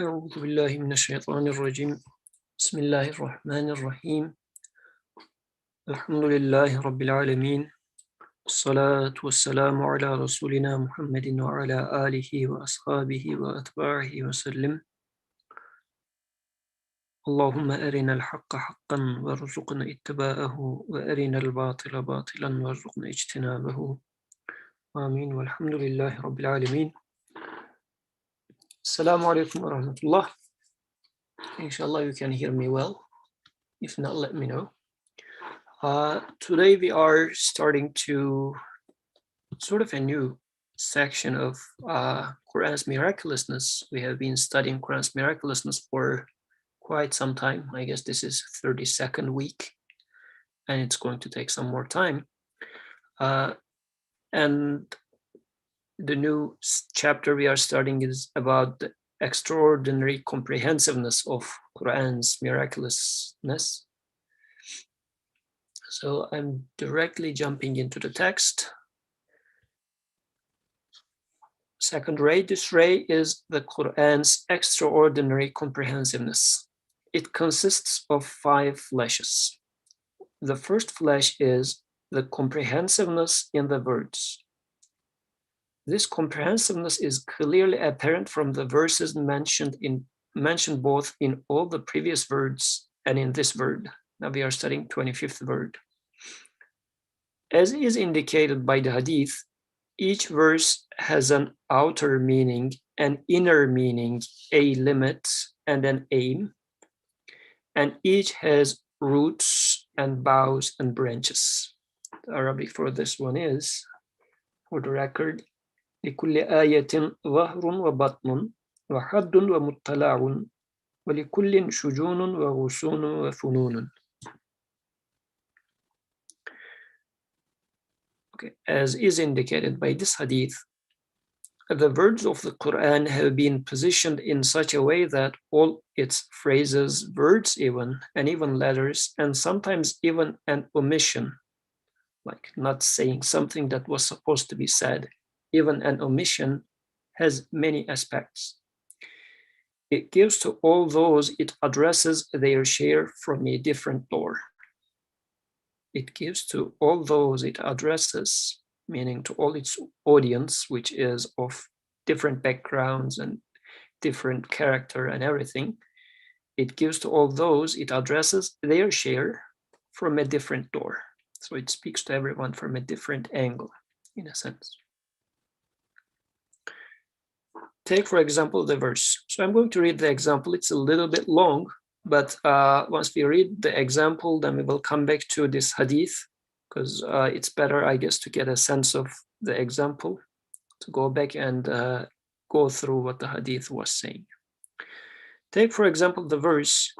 أعوذ بالله من الشيطان الرجيم بسم الله الرحمن الرحيم الحمد لله رب العالمين والصلاة والسلام على رسولنا محمد وعلى آله وأصحابه وأتباعه وسلم اللهم أرنا الحق حقا وارزقنا اتباعه وأرنا الباطل باطلا وارزقنا اجتنابه آمين والحمد لله رب العالمين. السلام عليكم ورحمة الله. Inshallah you can hear me well. If not, let me know. Today we are starting to sort of a new section of Quran's miraculousness. We have been studying Quran's miraculousness for quite some time. I guess this is 32nd week, and it's going to take some more time. And the new chapter we are starting is about the extraordinary comprehensiveness of Quran's miraculousness. So I'm directly jumping into the text. Second ray, this ray is the Quran's extraordinary comprehensiveness. It consists of 5 flashes. The first flash is the comprehensiveness in the words. This comprehensiveness is clearly apparent from the verses mentioned both in all the previous words and in this word. Now we are studying 25th word. As is indicated by the hadith, each verse has an outer meaning, an inner meaning, a limit, and an aim, and each has roots and boughs and branches. The Arabic for this one is, for the record, لكل آية ظهر وبطن وحد ومطلع ولكل شجون وغصون وفنون. Okay, as is indicated by this hadith, the words of the Quran have been positioned in such a way that all its phrases, words even, and even letters, and sometimes even an omission, like not saying something that was supposed to be said, even an omission has many aspects. It gives to all those it addresses their share from a different door. It gives to all those it addresses, meaning to all its audience, which is of different backgrounds and different character and everything. It gives to all those it addresses their share from a different door. So it speaks to everyone from a different angle, in a sense. Take, for example, the verse. So I'm going to read the example. It's a little bit long, but once we read the example, then we will come back to this hadith, because it's better, I guess, to get a sense of the example, to go back and go through what the hadith was saying. Take, for example, the verse,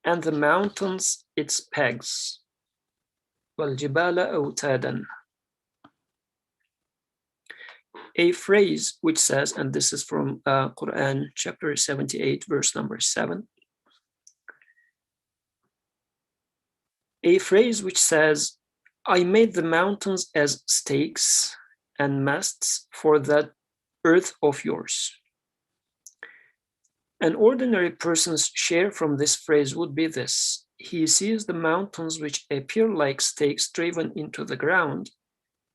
and the mountains its pegs, وَالْجِبَالَ أَوْتَادًا. A phrase which says, and this is from Quran chapter 78, verse number 7. A phrase which says, I made the mountains as stakes and masts for that earth of yours. An ordinary person's share from this phrase would be this. He sees the mountains which appear like stakes driven into the ground,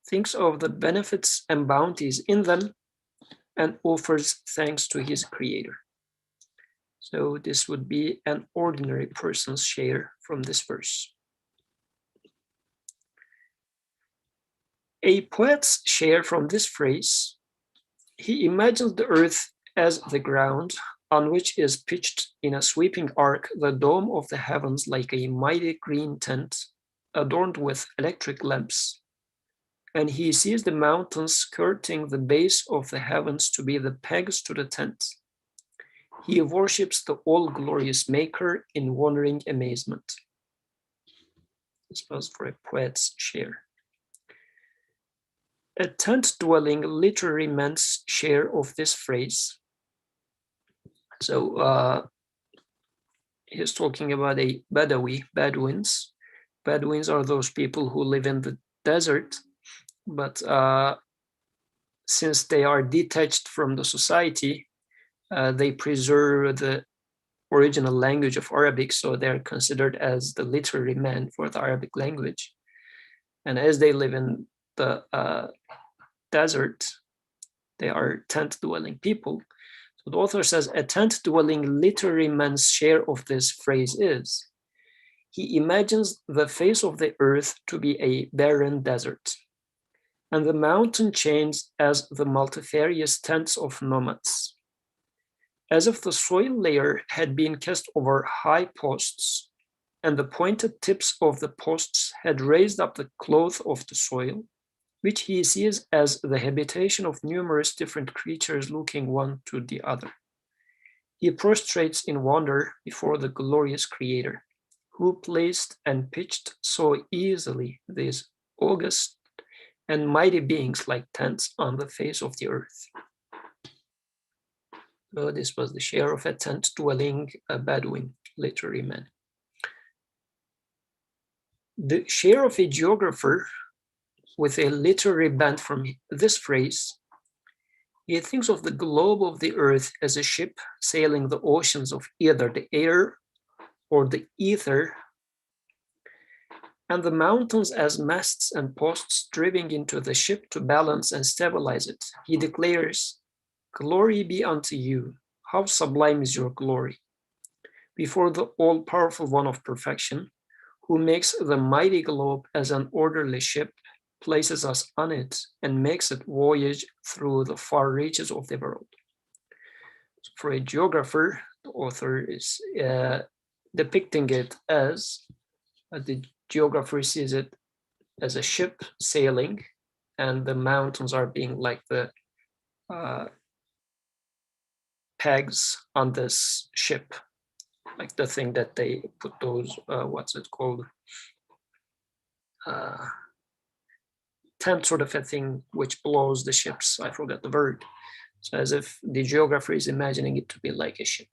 thinks of the benefits and bounties in them, and offers thanks to his creator. So this would be an ordinary person's share from this verse. A poet's share from this phrase, he imagines the earth as the ground on which is pitched in a sweeping arc the dome of the heavens like a mighty green tent adorned with electric lamps. And he sees the mountains skirting the base of the heavens to be the pegs to the tent. He worships the all-glorious Maker in wondering amazement. This was for a poet's share. A tent-dwelling literary man's share of this phrase. So he's talking about a Badawi, Bedouins. Bedouins are those people who live in the desert, but since they are detached from the society, They preserve the original language of Arabic, so they're considered as the literary men for the Arabic language. And as they live in the desert, they are tent-dwelling people. So the author says, a tent-dwelling literary man's share of this phrase is, he imagines the face of the earth to be a barren desert, and the mountain chains as the multifarious tents of nomads. As if the soil layer had been cast over high posts, and the pointed tips of the posts had raised up the cloth of the soil, which he sees as the habitation of numerous different creatures looking one to the other. He prostrates in wonder before the glorious Creator, who placed and pitched so easily these august and mighty beings like tents on the face of the earth. So this was the share of a tent-dwelling Bedouin literary man. The share of a geographer with a literary bent from this phrase, he thinks of the globe of the earth as a ship sailing the oceans of either the air or the ether, and the mountains as masts and posts driving into the ship to balance and stabilize it. He declares, "Glory be unto you, how sublime is your glory, before the all-powerful one of perfection, who makes the mighty globe as an orderly ship, places us on it, and makes it voyage through the far reaches of the world." So for a geographer, the author is depicting it as, the geographer sees it as a ship sailing, and the mountains are being like the pegs on this ship, like the thing that they put those, what's it called? Tent sort of a thing which blows the ships. I forgot the word. So as if the geographer is imagining it to be like a ship.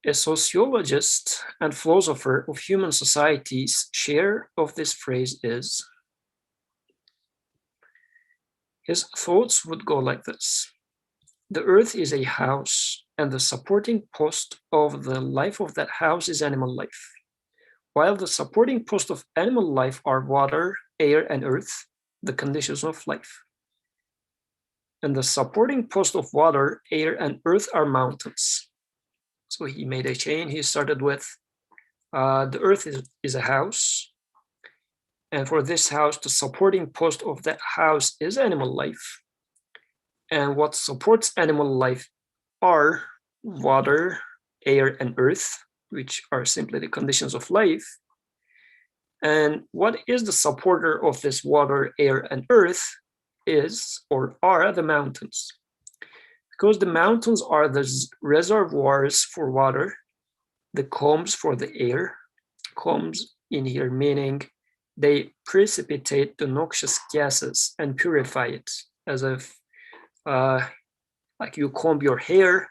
A sociologist and philosopher of human society's share of this phrase is, his thoughts would go like this: the earth is a house, and the supporting post of the life of that house is animal life. While the supporting post of animal life are water, air, and earth, the conditions of life. And the supporting post of water, air, and earth are mountains. So he made a chain. He started with, the earth is a house. And for this house, the supporting post of that house is animal life. And what supports animal life are water, air, and earth, which are simply the conditions of life. And what is the supporter of this water, air, and earth is, or are, the mountains. Because the mountains are the reservoirs for water, the combs for the air, combs in here meaning they precipitate the noxious gases and purify it, as if like you comb your hair.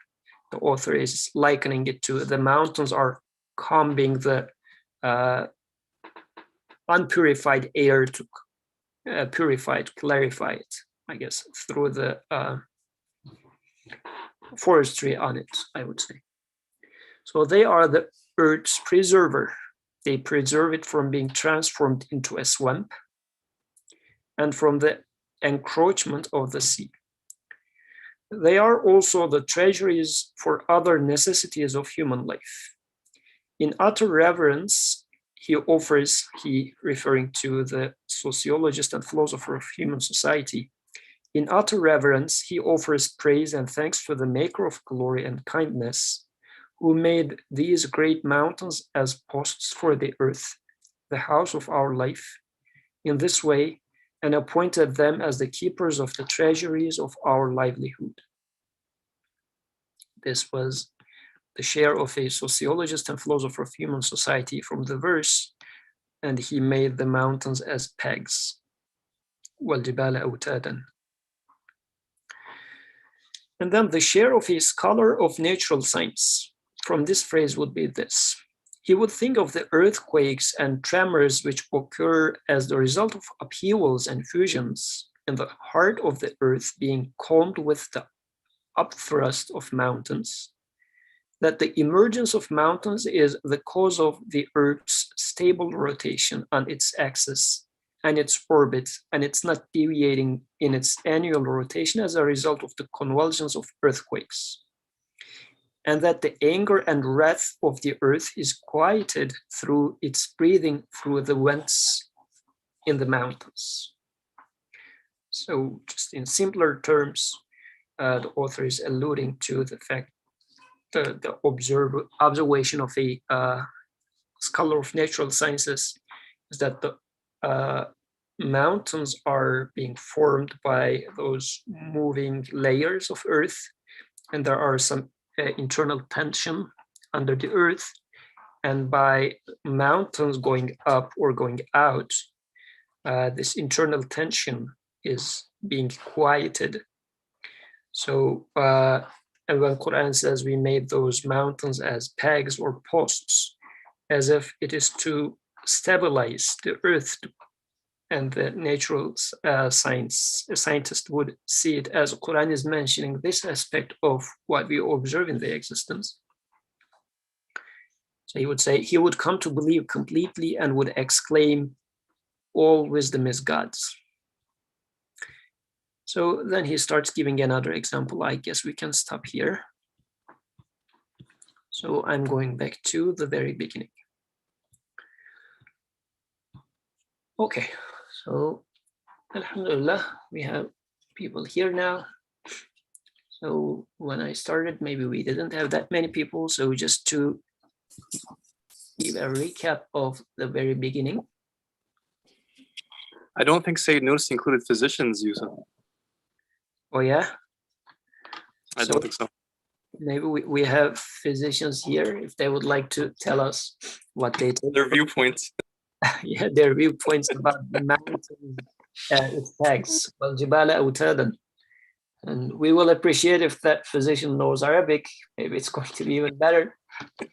The author is likening it to the mountains are combing the unpurified air to purify it, clarify it, I guess, through the forestry on it, I would say. So they are the earth's preserver. They preserve it from being transformed into a swamp and from the encroachment of the sea. They are also the treasuries for other necessities of human life. In utter reverence, he referring to the sociologist and philosopher of human society, in utter reverence, he offers praise and thanks to the maker of glory and kindness, who made these great mountains as posts for the earth, the house of our life, in this way, and appointed them as the keepers of the treasuries of our livelihood. This was the share of a sociologist and philosopher of human society from the verse, and he made the mountains as pegs. وَالْجِبَالَ أَوْتَادًا. And then the share of a scholar of natural science from this phrase would be this. He would think of the earthquakes and tremors which occur as the result of upheavals and fusions in the heart of the earth being calmed with the upthrust of mountains, that the emergence of mountains is the cause of the Earth's stable rotation on its axis and its orbit, and it's not deviating in its annual rotation as a result of the convulsions of earthquakes, and that the anger and wrath of the earth is quieted through its breathing through the vents in the mountains. So just in simpler terms, the author is alluding to the fact the observation of a scholar of natural sciences is that the mountains are being formed by those moving layers of earth, and there are some internal tension under the earth, and by mountains going up or going out, this internal tension is being quieted. So and when Quran says we made those mountains as pegs or posts, as if it is to stabilize the earth, and the natural scientist would see it as Quran is mentioning this aspect of what we observe in the existence. So he would say, he would come to believe completely and would exclaim, all wisdom is God's. So then he starts giving another example. I guess we can stop here. So I'm going back to the very beginning. Okay, so Alhamdulillah, we have people here now. So when I started, maybe we didn't have that many people. So just to give a recap of the very beginning. I don't think Sayyid Nursi included physicians, Yusuf. Oh yeah? I don't think so. Maybe we have physicians here if they would like to tell us what they think. Their viewpoints. Yeah, their viewpoints about the mountains, its tags. And we will appreciate if that physician knows Arabic. Maybe it's going to be even better. Okay.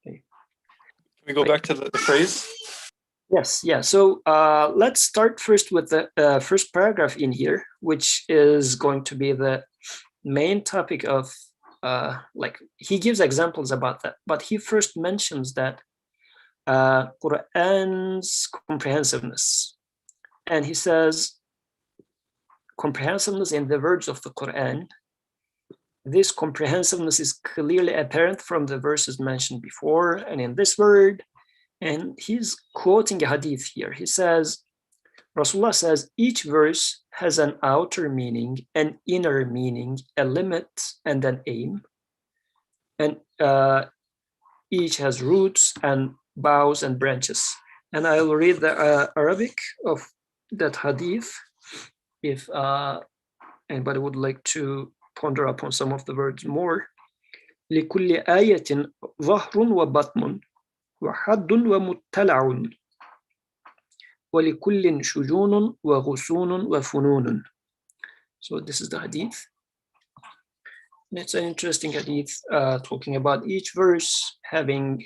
Can we go back to the phrase? Yes, yeah. So let's start first with the first paragraph in here, which is going to be the main topic of, like, he gives examples about that, but he first mentions that Quran's comprehensiveness. And he says, comprehensiveness in the words of the Quran, this comprehensiveness is clearly apparent from the verses mentioned before and in this word. And he's quoting a hadith here. He says, Rasulullah says, each verse has an outer meaning, an inner meaning, a limit, and an aim. And each has roots and boughs and branches. And I will read the Arabic of that hadith if anybody would like to ponder upon some of the words more. لكل آية ظهر وبطن وحد ومطلع وَلِكُلٍّ شُجُونٌ وَغُصُونٌ وَفُنُونٌ. So this is the hadith. It's an interesting hadith talking about each verse having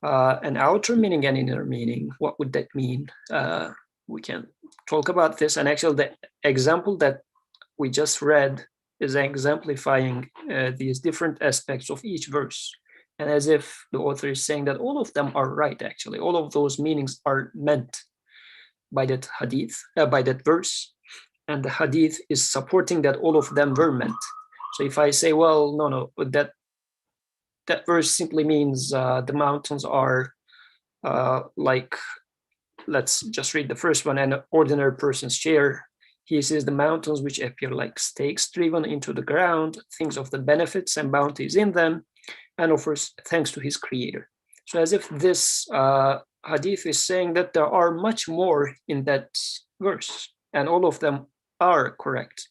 an outer meaning and inner meaning. What would that mean? We can talk about this. And actually the example that we just read is exemplifying these different aspects of each verse. And as if the author is saying that all of them are right, actually. All of those meanings are meant by that hadith, by that verse, and the hadith is supporting that all of them were meant. So if I say, well, no, that verse simply means the mountains are like, let's just read the first one, an ordinary person's chair. He says the mountains which appear like stakes driven into the ground, thinks of the benefits and bounties in them, and offers thanks to his creator. So as if this hadith is saying that there are much more in that verse, and all of them are correct.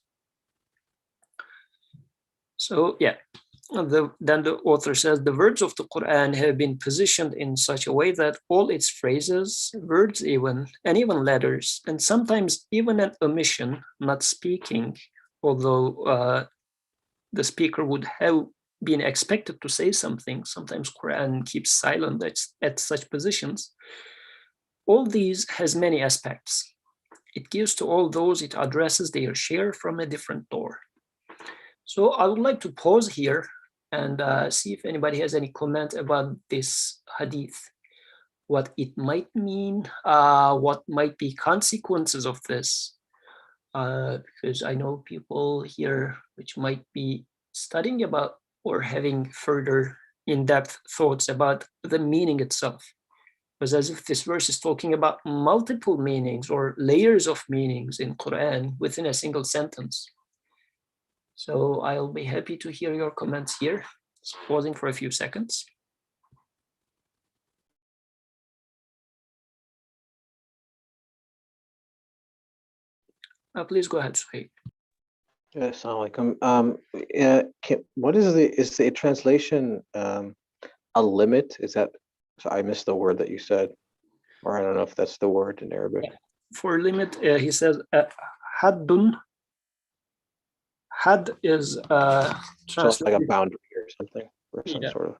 So yeah, then the author says the words of the Quran have been positioned in such a way that all its phrases, words even, and even letters, and sometimes even an omission, not speaking, although the speaker would have been expected to say something. Sometimes Quran keeps silent at such positions. All these has many aspects. It gives to all those it addresses their share from a different door. So I would like to pause here and see if anybody has any comment about this hadith, what it might mean, what might be consequences of this, because I know people here which might be studying about or having further in-depth thoughts about the meaning itself. Because as if this verse is talking about multiple meanings or layers of meanings in Quran within a single sentence. So I'll be happy to hear your comments here. Just pausing for a few seconds. Please go ahead, Suhaib. Yes, assalamu alaikum. What is the translation a limit? Is that, so I missed the word that you said, or I don't know if that's the word in Arabic. Yeah. For limit, he says haddun. Had is So like a boundary or something, or some sort of.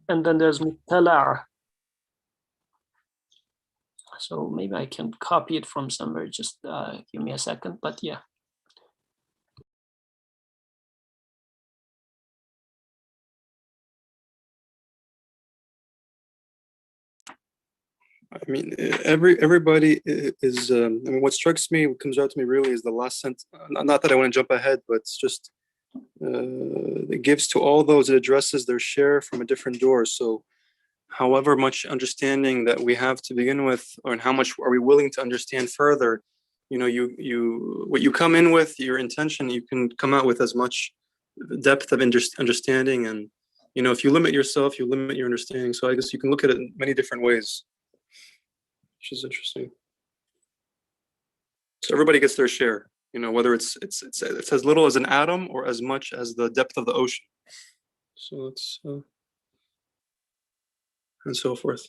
And then there's mutala'. So maybe I can copy it from somewhere. Just give me a second. But yeah. I mean, everybody is. I mean, what strikes me, what comes out to me really is the last sentence. Not that I want to jump ahead, but it's just it gives to all those, it addresses their share from a different door. So, however much understanding that we have to begin with, or how much are we willing to understand further, you know, what you come in with, your intention, you can come out with as much depth of understanding. And you know, if you limit yourself, you limit your understanding. So I guess you can look at it in many different ways, which is interesting. So everybody gets their share, you know, whether it's as little as an atom or as much as the depth of the ocean. So it's and so forth.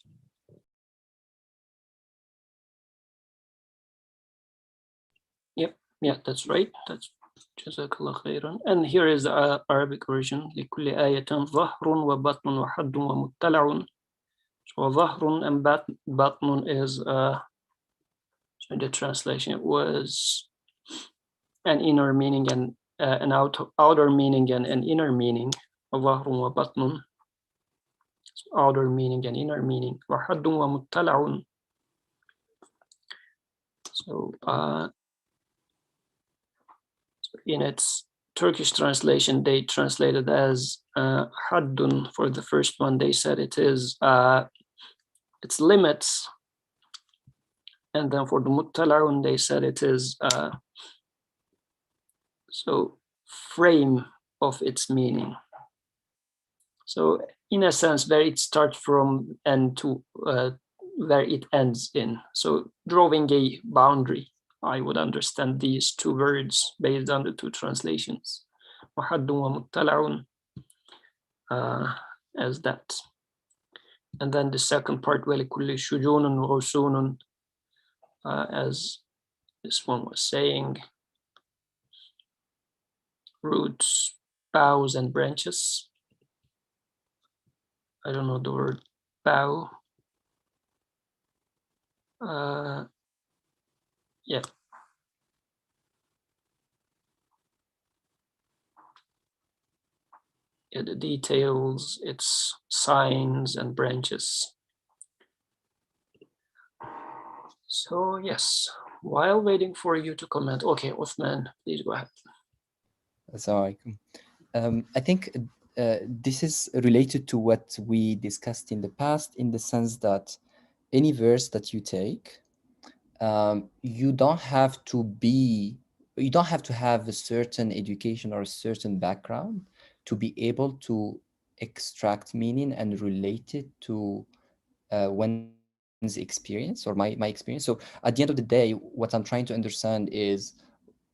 Yep, yeah, that's right. That's Jazakallah khairan. And here is the Arabic version. لكل آية ظهر وبطن وحد ومطلع. So ظهر and batn is so in the translation it was an inner meaning and an outer meaning and an inner meaning. ظهر وبطن. So outer meaning and inner meaning. وحد ومطلع. So in its Turkish translation, they translated as haddun for the first one. They said it is its limits. And then for the muttala'un, they said it is so frame of its meaning. So in a sense, where it starts from and to where it ends in. So drawing a boundary, I would understand these two words based on the two translations. وَحَدٌّ وَمُطَّلَعٌ as that. And then the second part, وَلِكُلِّ شُجُونٌ وَغُصُونٌ as this one was saying, roots, boughs, and branches. I don't know the word bough. Yeah. Yeah, the details, its signs and branches. So yes, while waiting for you to comment, okay, Uthman, please go ahead. Assalamu alaikum. I think this is related to what we discussed in the past, in the sense that any verse that you take, you don't have to have a certain education or a certain background to be able to extract meaning and relate it to one's experience or my experience. So at the end of the day, what I'm trying to understand is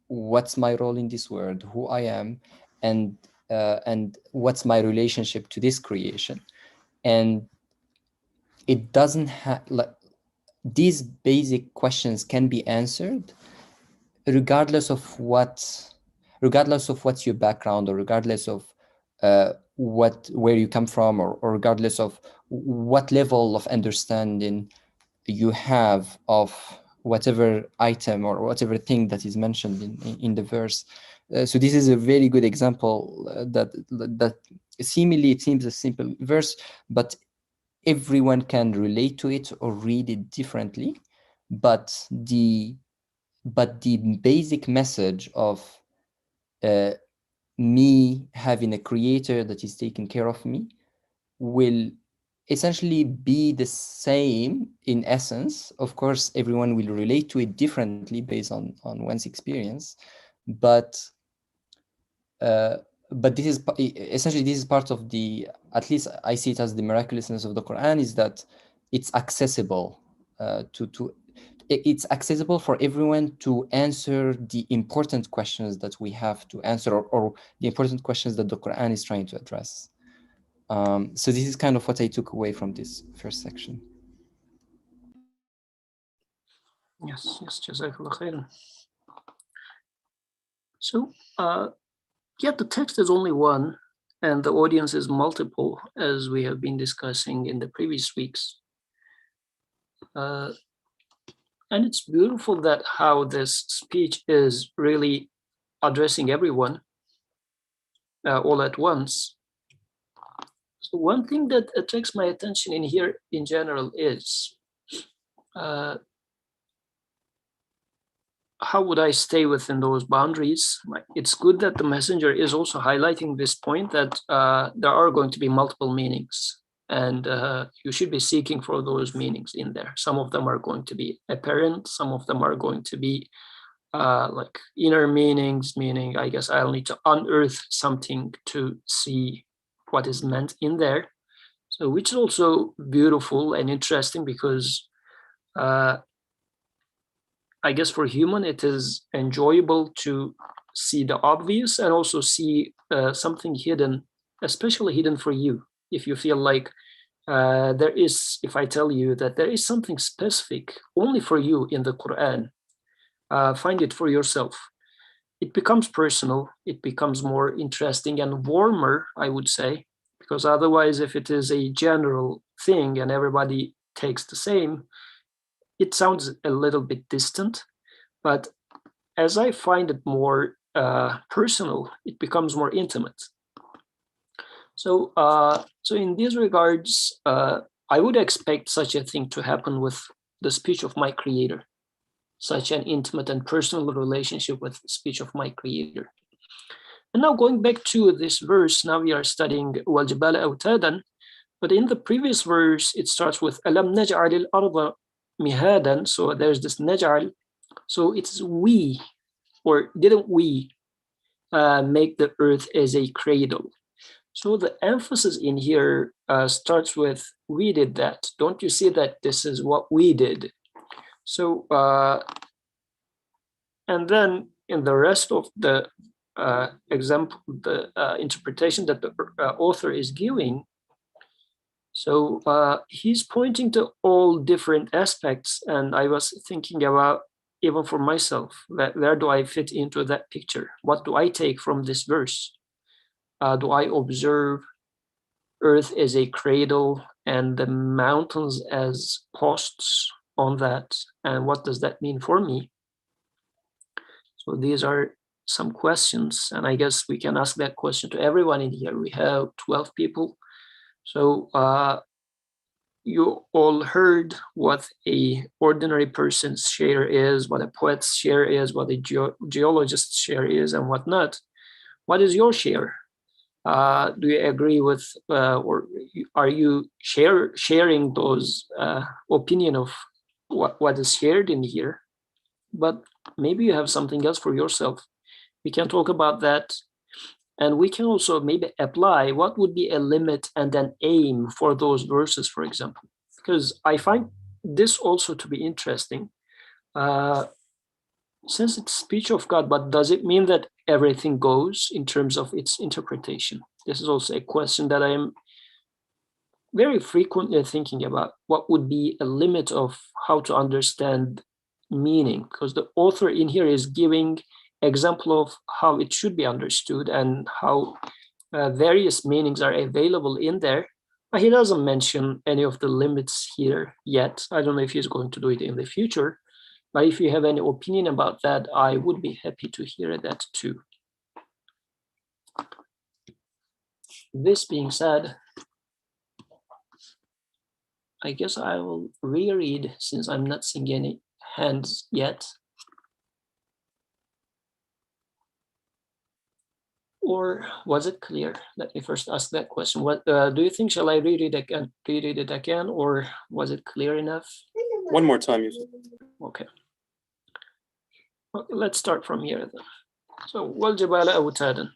what's my role in this world, who I am, and what's my relationship to this creation. And it doesn't have, like, these basic questions can be answered regardless of what's your background, or regardless of where you come from, or regardless of what level of understanding you have of whatever item or whatever thing that is mentioned in the verse. So this is a very good example that seemingly it seems a simple verse, but everyone can relate to it or read it differently. But the basic message of me having a creator that is taking care of me will essentially be the same in essence. Of course, everyone will relate to it differently based on one's experience, but uh, this is essentially this is part of the, at least I see it as the miraculousness of the Quran, is that it's accessible it's accessible for everyone to answer the important questions that we have to answer, or the important questions that the Quran is trying to address. So this is kind of what I took away from this first section. Yes, Jazakallah khairan. So, yeah, the text is only one, and the audience is multiple, as we have been discussing in the previous weeks. And it's beautiful that how this speech is really addressing everyone all at once. So one thing that attracts my attention in here in general is how would I stay within those boundaries? It's good that the messenger is also highlighting this point that there are going to be multiple meanings, and you should be seeking for those meanings in there. Some of them are going to be apparent, some of them are going to be like inner meanings, meaning I guess I'll need to unearth something to see what is meant in there. So which is also beautiful and interesting, because I guess for human, it is enjoyable to see the obvious and also see something hidden, especially hidden for you. If you feel like there is, if I tell you that there is something specific only for you in the Quran, find it for yourself. It becomes personal, it becomes more interesting and warmer, I would say, because otherwise, if it is a general thing and everybody takes the same, it sounds a little bit distant. But as I find it more personal, it becomes more intimate. So, so in these regards, I would expect such a thing to happen with the speech of my creator, such an intimate and personal relationship with the speech of my creator. And now going back to this verse, now we are studying وَالْجِبَالَ أَوْتَادًا, but in the previous verse, it starts with أَلَمْ نَجْعَلِ الْأَرْضَ مِهَادًا. So there's this naj'al. So it's we, or didn't we make the earth as a cradle? So the emphasis in here starts with we did that. Don't you see that this is what we did? So, and then in the rest of the example, the interpretation that the author is giving, so he's pointing to all different aspects, and I was thinking about, even for myself, where do I fit into that picture? What do I take from this verse? Do I observe earth as a cradle and the mountains as posts on that? And what does that mean for me? So these are some questions, and I guess we can ask that question to everyone in here. We have 12 people. So you all heard what a ordinary person's share is, what a poet's share is, what a geologist's share is, and whatnot. What is your share? Do you agree with, or are you sharing those opinion of what is shared in here? But maybe you have something else for yourself. We can talk about that. And we can also maybe apply what would be a limit and an aim for those verses, for example, because I find this also to be interesting. Since it's speech of God, but does it mean that everything goes in terms of its interpretation? This is also a question that I am very frequently thinking about. What would be a limit of how to understand meaning? Because the author in here is giving example of how it should be understood and how various meanings are available in there. But he doesn't mention any of the limits here yet. I don't know if he's going to do it in the future. But if you have any opinion about that, I would be happy to hear that too. This being said, I guess I will reread since I'm not seeing any hands yet. Or was it clear? Let me first ask that question. What do you think? Shall I reread it again, or was it clear enough? One more time, Yusuf. Okay. Let's start from here then. So, وَالْجِبَالَ أَوْتَادًا.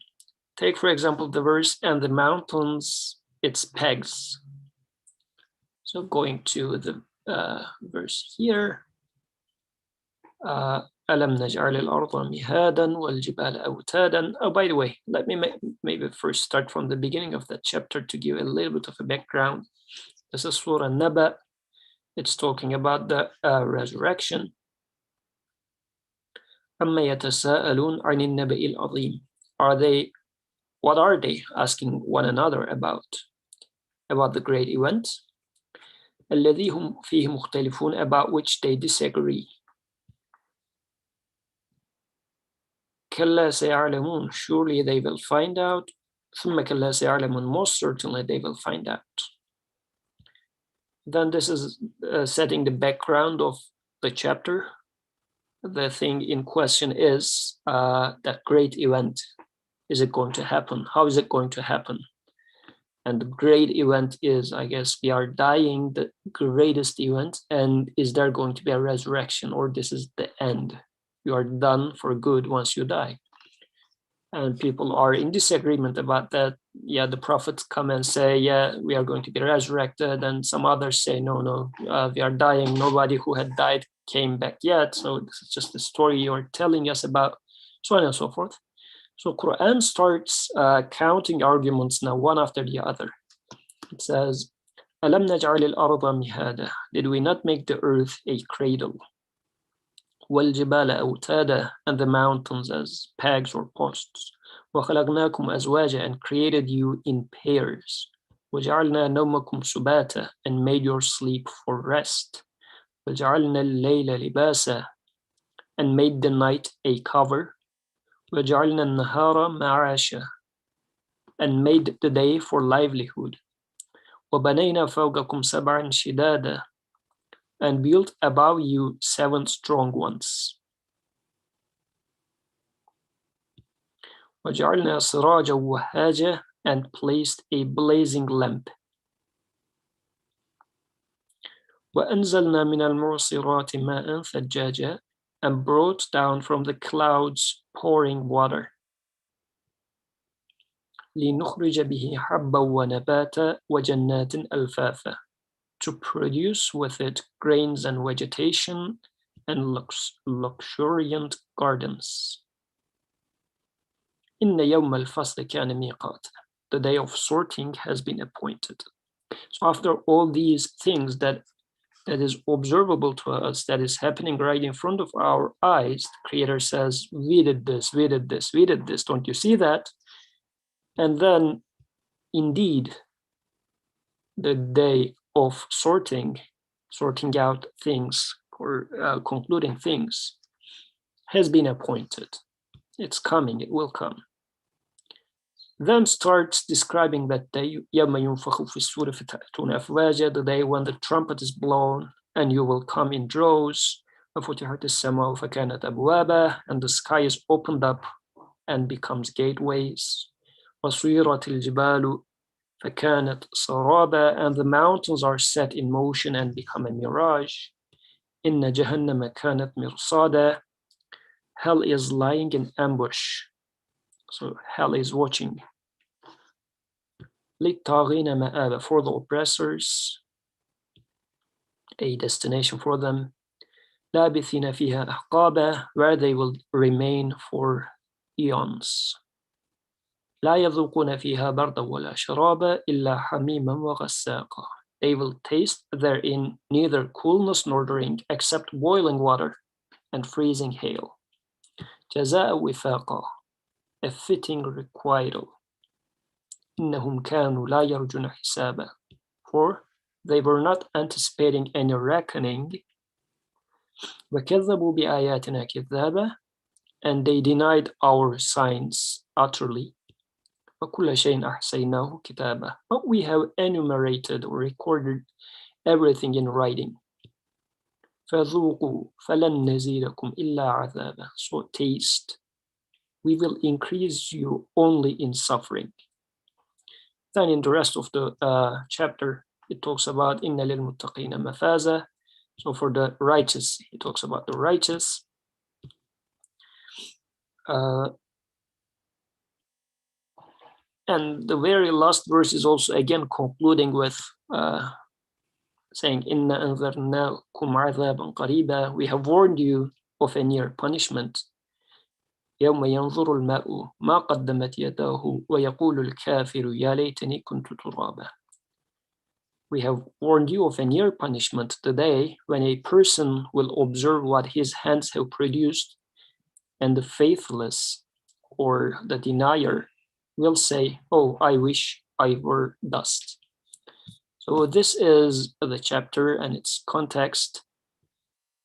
Take, for example, the verse, and the mountains, its pegs. So going to the verse here. أَلَمْ نَجْعَلِ الْأَرْضَ مِهَادًا وَالْجِبَالَ أَوْتَادًا. Oh, by the way, let me maybe first start from the beginning of that chapter to give a little bit of a background. This is Surah Naba. It's talking about the resurrection. أَمَّا يَتَسَاءَلُونَ عَنِ النَّبَإِ الْعَظِيمِ. What are they asking one another about? About the great event? الَّذِي هُمْ فِيهِ مُخْتَلِفُونَ, about which they disagree. كَلَّا سَيَعْلَمُونَ, surely they will find out. ثُمَّ كَلَّا سَيَعْلَمُونَ, most certainly they will find out. Then this is setting the background of the chapter. The thing in question is that great event. Is it going to happen? How is it going to happen? And the great event is, I guess, we are dying, the greatest event. And is there going to be a resurrection, or this is the end? You are done for good once you die. And people are in disagreement about that. Yeah, the prophets come and say, yeah, we are going to be resurrected. And some others say, no, we are dying. Nobody who had died came back yet. So this is just the story you're telling us about, so on and so forth. So Quran starts counting arguments now, one after the other. It says, أَلَمْ نَجْعَلِ الْأَرْضَ مِهَادًا. Did we not make the earth a cradle? وَالْجِبَالَ أَوْتَادًا, and the mountains as pegs or posts. وَخَلَقْنَاكُمْ أَزْوَاجًا, and created you in pairs. وَجَعَلْنَا نَوْمَكُمْ سُبَاتًا, and made your sleep for rest. وَجَعَلْنَا اللَّيْلَ لِبَاسًا, and made the night a cover. وَجَعَلْنَا النَّهَارَ مَعَاشًا, and made the day for livelihood. وَبَنَيْنَا فَوْقَكُمْ سَبْعًا شِدَادًا, and built above you 7 strong ones. وَجَعَلْنَا سِرَاجًا وَهَّاجًا, and placed a blazing lamp. وَأَنزَلْنَا مِنَ الْمُعْصِرَاتِ مَاءً ثَجَّاجًا, and brought down from the clouds pouring water. لِنُخْرِجَ بِهِ حَبًّا وَنَبَاتًا وَجَنَّاتٍ أَلْفَافًا, to produce with it grains and vegetation and luxuriant gardens. إِنَّ يَوْمَ الْفَصْلِ كَانَ مِيقَاتًا, the day of sorting has been appointed. So after all these things that is observable to us, that is happening right in front of our eyes, the Creator says, we did this, we did this, we did this. Don't you see that? And then, indeed, the day of sorting out things, or concluding things, has been appointed. It's coming, it will come. Then starts describing that day, يَوْمَ يُنْفَخُ فِي الصُّورِ فَتَأْتُونَ أَفْوَاجًا, the day when the trumpet is blown and you will come in droves. وَفُتِحَتِ السَّمَاءُ فَكَانَتْ أَبْوَابًا, and the sky is opened up and becomes gateways. وَسُيِّرَتِ الْجِبَالُ فَكَانَتْ سَرَابًا, and the mountains are set in motion and become a mirage. إِنَّ جَهَنَّمَ كَانَتْ مِرْصَادًا, hell is lying in ambush. So hell is watching. لِلطَّاغِينَ مَآبًا, for the oppressors, a destination for them. لَابِثِينَ فِيهَا أَحْقَابًا, where they will remain for eons. لَا يَذُوقُونَ فِيهَا بَرْدًا وَلَا شَرَابًا إِلَّا حَمِيمًا وَغَسَّاقًا, they will taste therein neither coolness nor drink except boiling water and freezing hail. جَزَاءً وِفَاقًا, a fitting requital. إِنَّهُمْ كَانُوا لَا يَرْجُونَ حِسَابًا, for they were not anticipating any reckoning. وَكَذَّبُوا بِآيَاتِنَا كِذَّابًا, and they denied our signs utterly. وَكُلَّ شَيْءٍ أَحْصَيْنَاهُ كِتَابًا, but we have enumerated or recorded everything in writing. فَذُوقُوا فَلَن نَزِيدَكُمْ إِلَّا عَذَابًا, so taste, we will increase you only in suffering. Then in the rest of the chapter, it talks about إِنَّ لِلْمُتَّقِينَ مَفَازًا, so for the righteous, he talks about the righteous. And the very last verse is also again concluding with saying, "Inna anzarnakum azaban qariba," we have warned you of a near punishment. يوم ينظر المرء ما قدمت يداه ويقول الكافر يا ليتني كنت ترابا. We have warned you of a near punishment today when a person will observe what his hands have produced, and the faithless or the denier will say, "Oh, I wish I were dust." So this is the chapter and its context.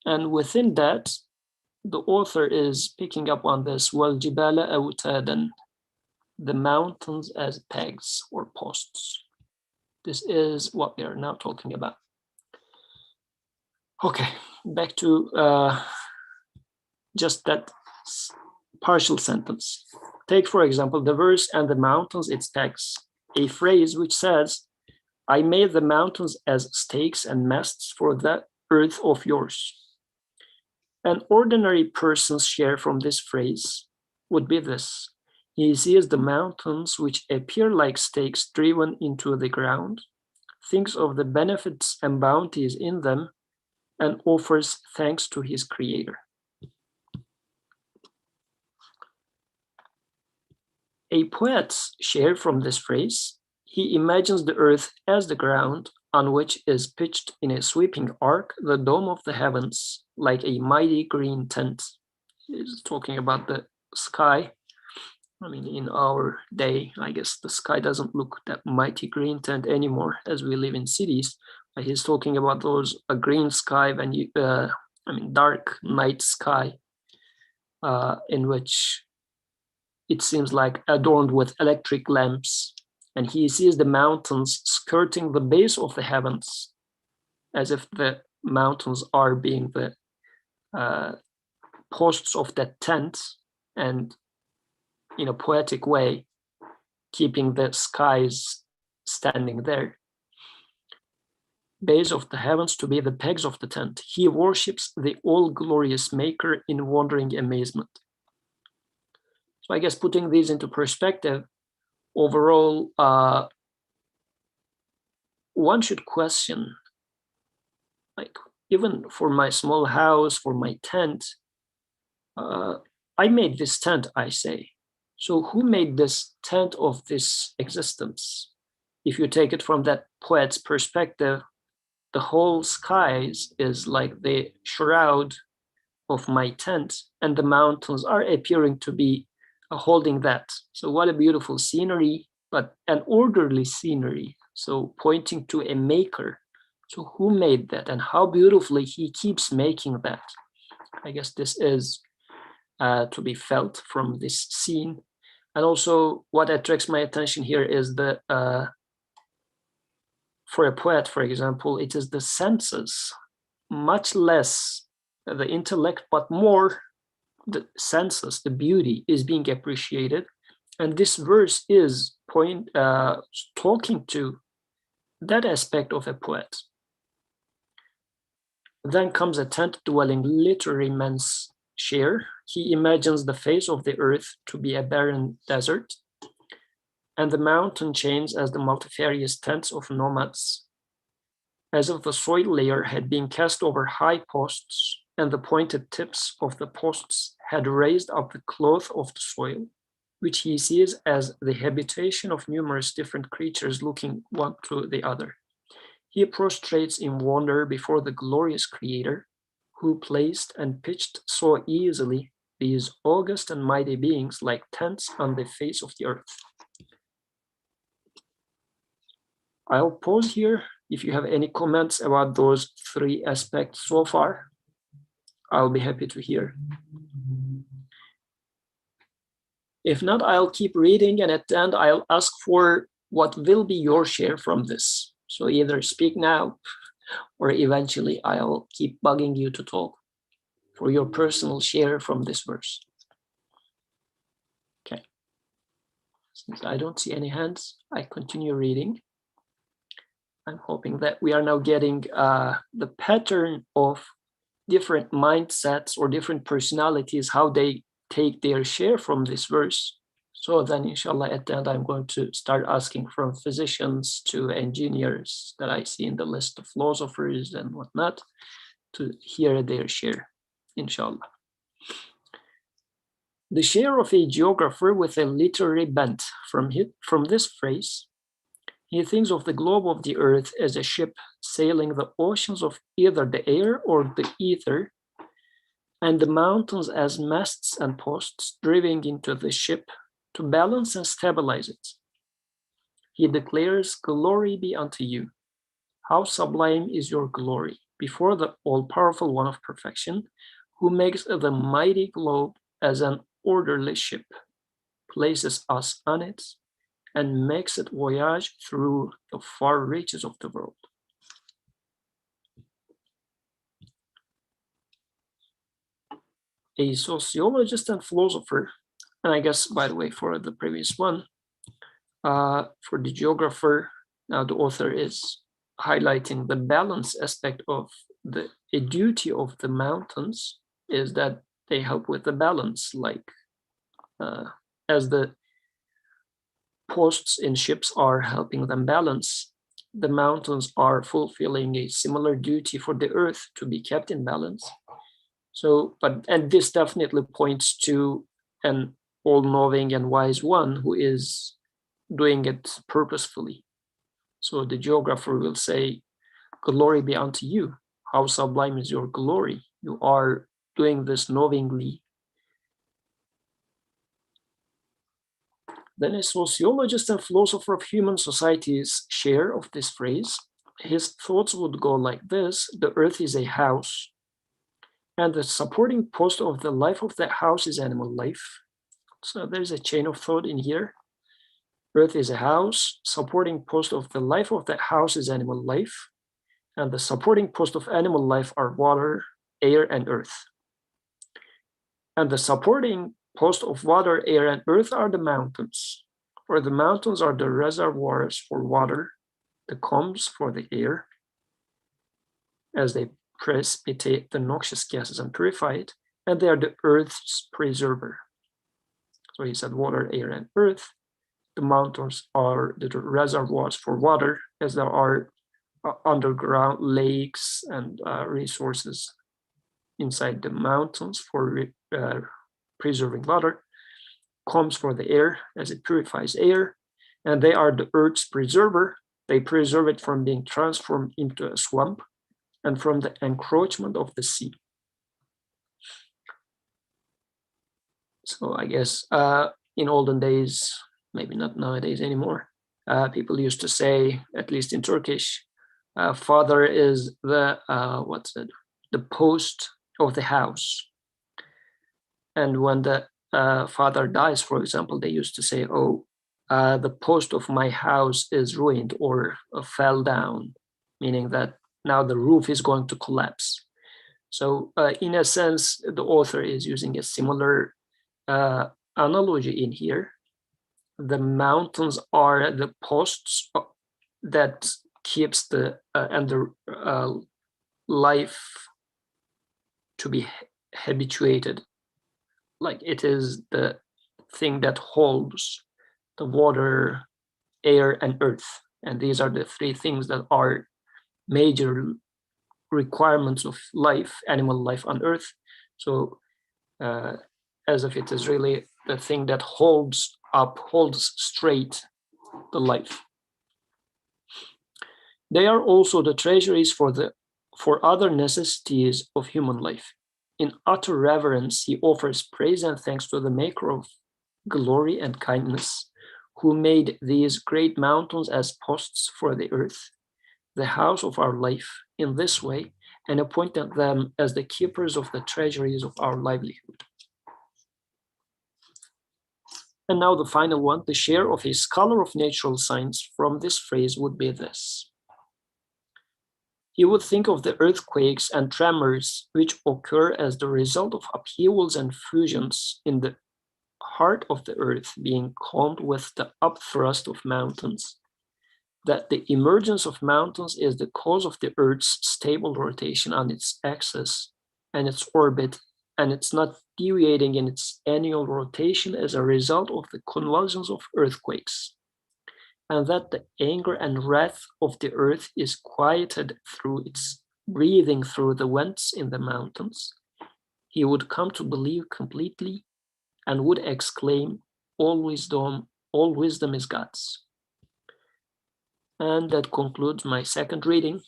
And within that, the author is picking up on this, وَالْجِبَالَ أَوْتَادًا, the mountains as pegs or posts. This is what we are now talking about. Okay, back to just that partial sentence. Take, for example, the verse, "and the mountains its pegs," a phrase which says, "I made the mountains as stakes and masts for the earth of yours." An ordinary person's share from this phrase would be this: he sees the mountains which appear like stakes driven into the ground, thinks of the benefits and bounties in them, and offers thanks to his creator. A poet's share from this phrase: he imagines the earth as the ground on which is pitched in a sweeping arc the dome of the heavens, like a mighty green tent. He's talking about the sky. I mean, in our day, I guess the sky doesn't look that mighty green tent anymore as we live in cities. But he's talking about those green sky when you, dark night sky, in which it seems like adorned with electric lamps, and he sees the mountains skirting the base of the heavens, as if the mountains are being the posts of that tent, and in a poetic way, keeping the skies standing there. Base of the heavens to be the pegs of the tent. He worships the all-glorious maker in wondering amazement. So I guess putting these into perspective, overall, one should question, like, even for my small house, for my tent, I made this tent, I say. So who made this tent of this existence? If you take it from that poet's perspective, the whole skies is like the shroud of my tent, and the mountains are appearing to be holding that. So what a beautiful scenery, but an orderly scenery. So pointing to a maker. So who made that, and how beautifully he keeps making that? I guess this is to be felt from this scene. And also what attracts my attention here is the, for a poet, for example, it is the senses, much less the intellect, but more the senses, the beauty is being appreciated. And this verse is talking to that aspect of a poet. Then comes a tent-dwelling literary man's share. He imagines the face of the earth to be a barren desert, and the mountain chains as the multifarious tents of nomads, as if the soil layer had been cast over high posts, and the pointed tips of the posts had raised up the cloth of the soil, which he sees as the habitation of numerous different creatures looking one to the other. He prostrates in wonder before the glorious creator, who placed and pitched so easily these august and mighty beings like tents on the face of the earth. I'll pause here if you have any comments about those three aspects so far. I'll be happy to hear. If not, I'll keep reading, and at the end, I'll ask for what will be your share from this. So either speak now, or eventually I'll keep bugging you to talk for your personal share from this verse. Okay. Since I don't see any hands, I continue reading. I'm hoping that we are now getting the pattern of different mindsets or different personalities, how they take their share from this verse. So then, inshallah, at the end, I'm going to start asking from physicians to engineers that I see in the list of philosophers and whatnot to hear their share, inshallah. The share of a geographer with a literary bent from this phrase, he thinks of the globe of the earth as a ship sailing the oceans of either the air or the ether, and the mountains as masts and posts driving into the ship to balance and stabilize it. He declares, "Glory be unto you. How sublime is your glory before the all-powerful one of perfection, who makes the mighty globe as an orderly ship, places us on it, and makes it voyage through the far reaches of the world." A sociologist and philosopher, and I guess, by the way, for the previous one, for the geographer, now the author is highlighting the balance aspect of a duty of the mountains is that they help with the balance, like as the posts in ships are helping them balance, the mountains are fulfilling a similar duty for the earth to be kept in balance. So, and this definitely points to an all-knowing and wise one who is doing it purposefully. So the geographer will say, "Glory be unto you. How sublime is your glory. You are doing this knowingly." Then a sociologist and philosopher of human society's share of this phrase, his thoughts would go like this: the earth is a house, and the supporting post of the life of that house is animal life. So there's a chain of thought in here. Earth is a house, supporting post of the life of that house is animal life, and the supporting post of animal life are water, air, and earth. And the supporting post of water, air, and earth are the mountains, for the mountains are the reservoirs for water, the combs for the air, as they precipitate the noxious gases and purify it, and they are the earth's preserver. So he said water, air, and earth. The mountains are the reservoirs for water, as there are underground lakes and resources inside the mountains for preserving water. Combs for the air, as it purifies air, and they are the earth's preserver. They preserve it from being transformed into a swamp and from the encroachment of the sea. So I guess in olden days, maybe not nowadays anymore, people used to say, at least in Turkish, father is the the post of the house. And when the father dies, for example, they used to say, "Oh, the post of my house is ruined or fell down," meaning that now the roof is going to collapse. So in a sense, the author is using a similar analogy in here. The mountains are the posts that keeps the life to be habituated. Like it is the thing that holds the water, air, and earth. And these are the three things that are major requirements of life, animal life on earth. So as if it is really the thing that holds straight the life. They are also the treasuries for other necessities of human life. In utter reverence, he offers praise and thanks to the maker of glory and kindness, who made these great mountains as posts for the earth, the house of our life, in this way, and appointed them as the keepers of the treasuries of our livelihood. And now the final one, the share of a scholar of natural science from this phrase would be this. He would think of the earthquakes and tremors which occur as the result of upheavals and fusions in the heart of the earth being calmed with the upthrust of mountains, that the emergence of mountains is the cause of the earth's stable rotation on its axis and its orbit, and it's not deviating in its annual rotation as a result of the convulsions of earthquakes, and that the anger and wrath of the earth is quieted through its breathing through the vents in the mountains, he would come to believe completely and would exclaim, all wisdom is God's. And that concludes my second reading.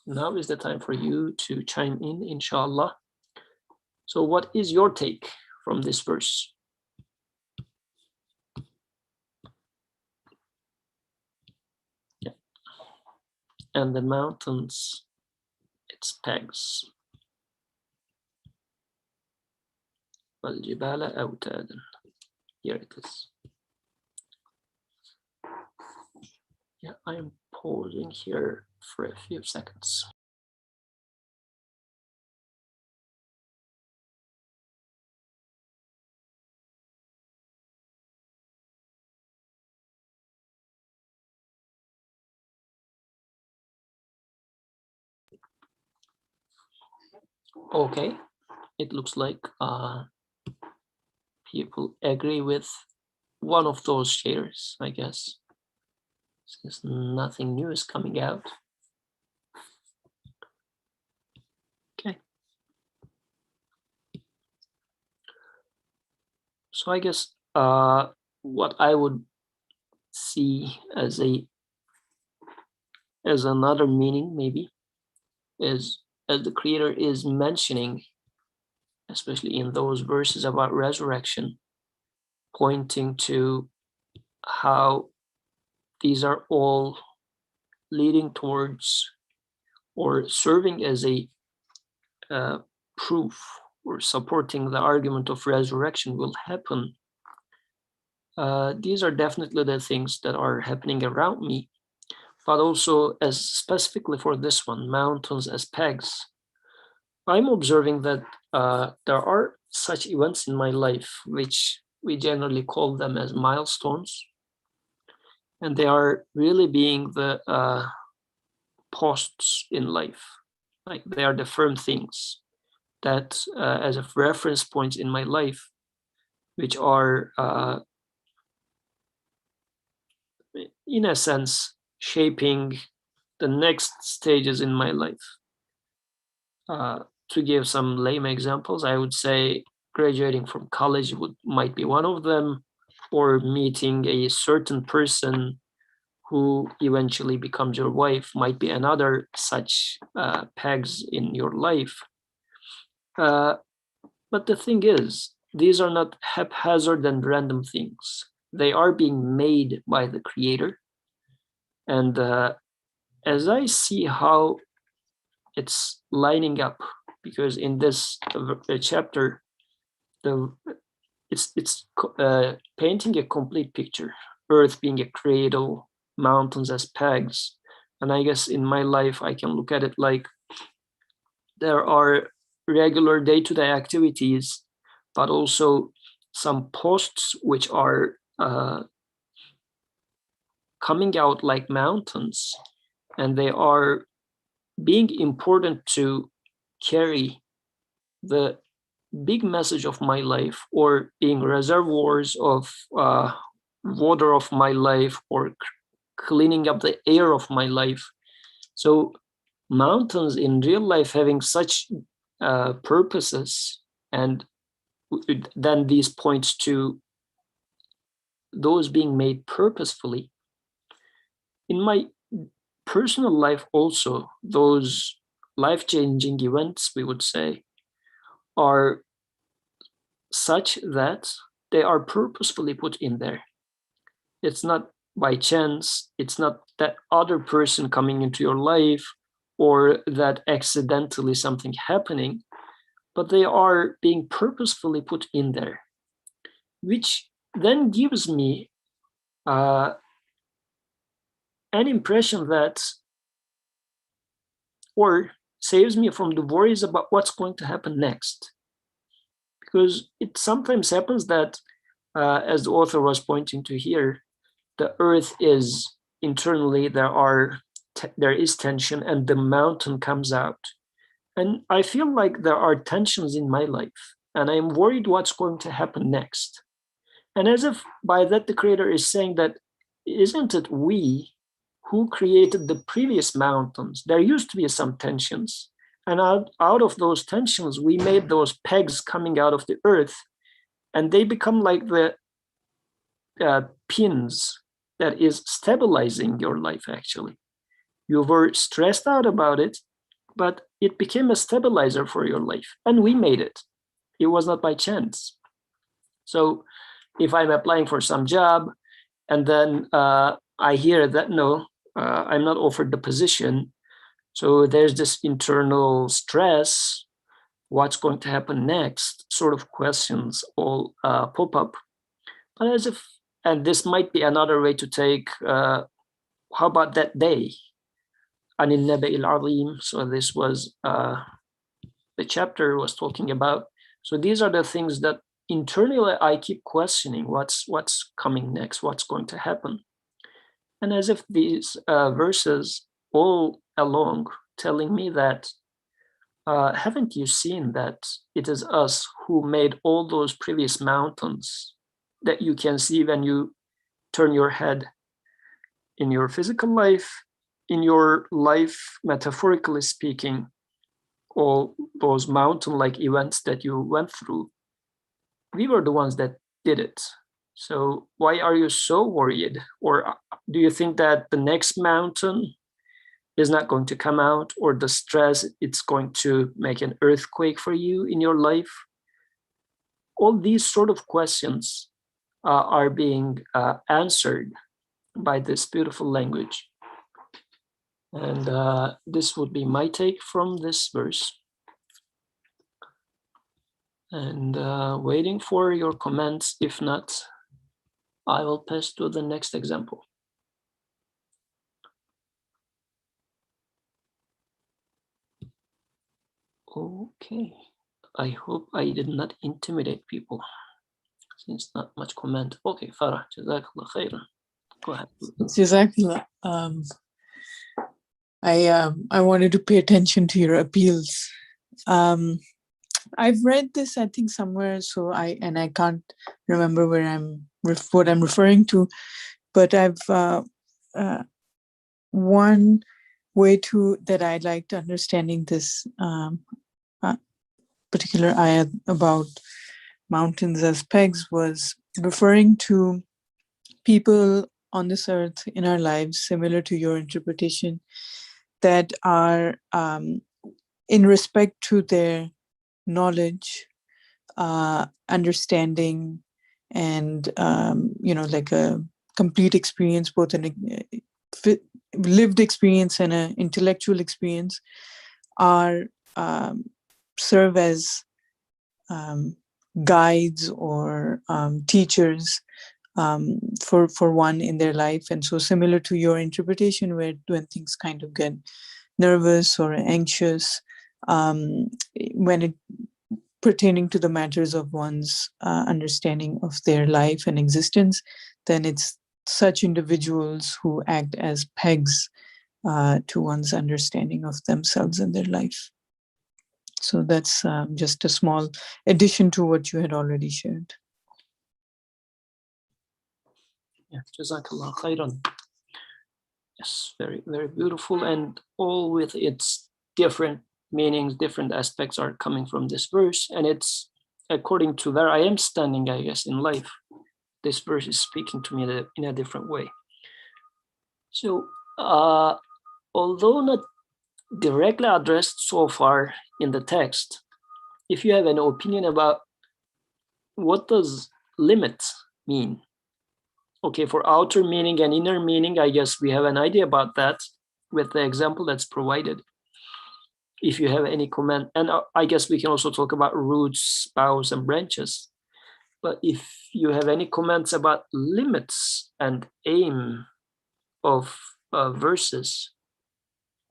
Now is the time for you to chime in, inshallah. So what is your take from this verse? Yeah. And the mountains, its pegs. وَالْجِبَالَ أَوْتَادًا. Here it is. Yeah, I am pausing here for a few seconds. Okay, it looks like people agree with one of those shares, I guess, since nothing new is coming out. Okay. So I guess what I would see as another meaning maybe is, as the creator is mentioning, especially in those verses about resurrection, pointing to how these are all leading towards or serving as a proof or supporting the argument of resurrection will happen. These are definitely the things that are happening around me, but also as specifically for this one, mountains as pegs. I'm observing that there are such events in my life, which we generally call them as milestones, and they are really being the posts in life. Like they are the firm things that as a reference points in my life, which are in a sense shaping the next stages in my life. To give some lame examples, I would say graduating from college might be one of them, or meeting a certain person who eventually becomes your wife might be another such pegs in your life. But the thing is, these are not haphazard and random things. They are being made by the creator. And as I see how it's lining up, because in this chapter, it's painting a complete picture. Earth being a cradle, mountains as pegs. And I guess in my life, I can look at it like there are regular day-to-day activities, but also some posts which are coming out like mountains, and they are being important to carry the big message of my life, or being reservoirs of water of my life, or cleaning up the air of my life. So mountains in real life having such purposes, and then these points to those being made purposefully. In my personal life also, those life-changing events, we would say, are such that they are purposefully put in there. It's not by chance. It's not that other person coming into your life, or that accidentally something happening, but they are being purposefully put in there, which then gives me an impression that, or saves me from the worries about what's going to happen next. Because it sometimes happens that, as the author was pointing to here, the earth is internally, there is tension, and the mountain comes out. And I feel like there are tensions in my life, and I'm worried what's going to happen next. And as if by that the creator is saying that, isn't it we who created the previous mountains? There used to be some tensions. And out of those tensions, we made those pegs coming out of the earth, and they become like the pins that is stabilizing your life, actually. You were stressed out about it, but it became a stabilizer for your life, and we made it. It was not by chance. So if I'm applying for some job, and then I hear that, no, I'm not offered the position, so there's this internal stress, what's going to happen next, sort of questions all pop up. But as if, and this might be another way to take, how about that day? Anil Nabail Azim. So this was the chapter was talking about. So these are the things that internally I keep questioning, what's coming next, what's going to happen. And as if these verses all along telling me that, haven't you seen that it is us who made all those previous mountains that you can see when you turn your head in your physical life, in your life, metaphorically speaking, all those mountain-like events that you went through, we were the ones that did it. So why are you so worried? Or do you think that the next mountain is not going to come out, or the stress, it's going to make an earthquake for you in your life? All these sort of questions are being answered by this beautiful language. And this would be my take from this verse. And waiting for your comments. If not, I will pass to the next example. Okay, I hope I did not intimidate people, since not much comment. Okay, Farah, Jazakallah khairan. Go ahead. Jazakallah. I wanted to pay attention to your appeals. I've read this, I think, somewhere, so I can't remember what I'm referring to, but I've one way that I liked understanding this particular ayah about mountains as pegs was referring to people on this earth in our lives, similar to your interpretation, that are in respect to their knowledge, understanding, and like a complete experience, both an lived experience and an intellectual experience, are serve as guides or teachers for one in their life. And so similar to your interpretation, where when things kind of get nervous or anxious, when it pertaining to the matters of one's understanding of their life and existence, then it's such individuals who act as pegs to one's understanding of themselves and their life. So that's just a small addition to what you had already shared. Yeah, Jazakallah khairan. Yes, very, very beautiful, and all with its different meanings, different aspects are coming from this verse, and it's according to where I am standing, I guess, in life. This verse is speaking to me in a different way. So, although not directly addressed so far in the text, if you have an opinion about what does limit mean? Okay, for outer meaning and inner meaning, I guess we have an idea about that with the example that's provided. if you have any comment, and I guess we can also talk about roots, boughs, and branches. But if you have any comments about limits and aim of verses,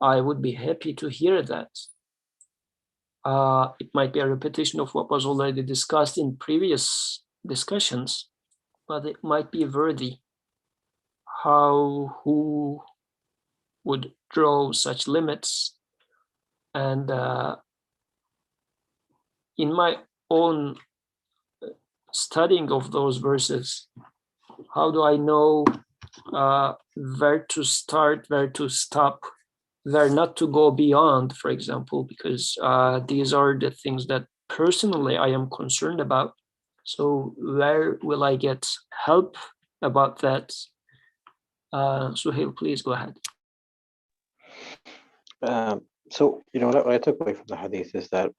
I would be happy to hear that. It might be a repetition of what was already discussed in previous discussions, but it might be worthy. Who would draw such limits? And in my own studying of those verses, how do I know where to start, where to stop, where not to go beyond, for example, because these are the things that personally I am concerned about. So where will I get help about that? Suhail, please go ahead. So, what I took away from the hadith is that,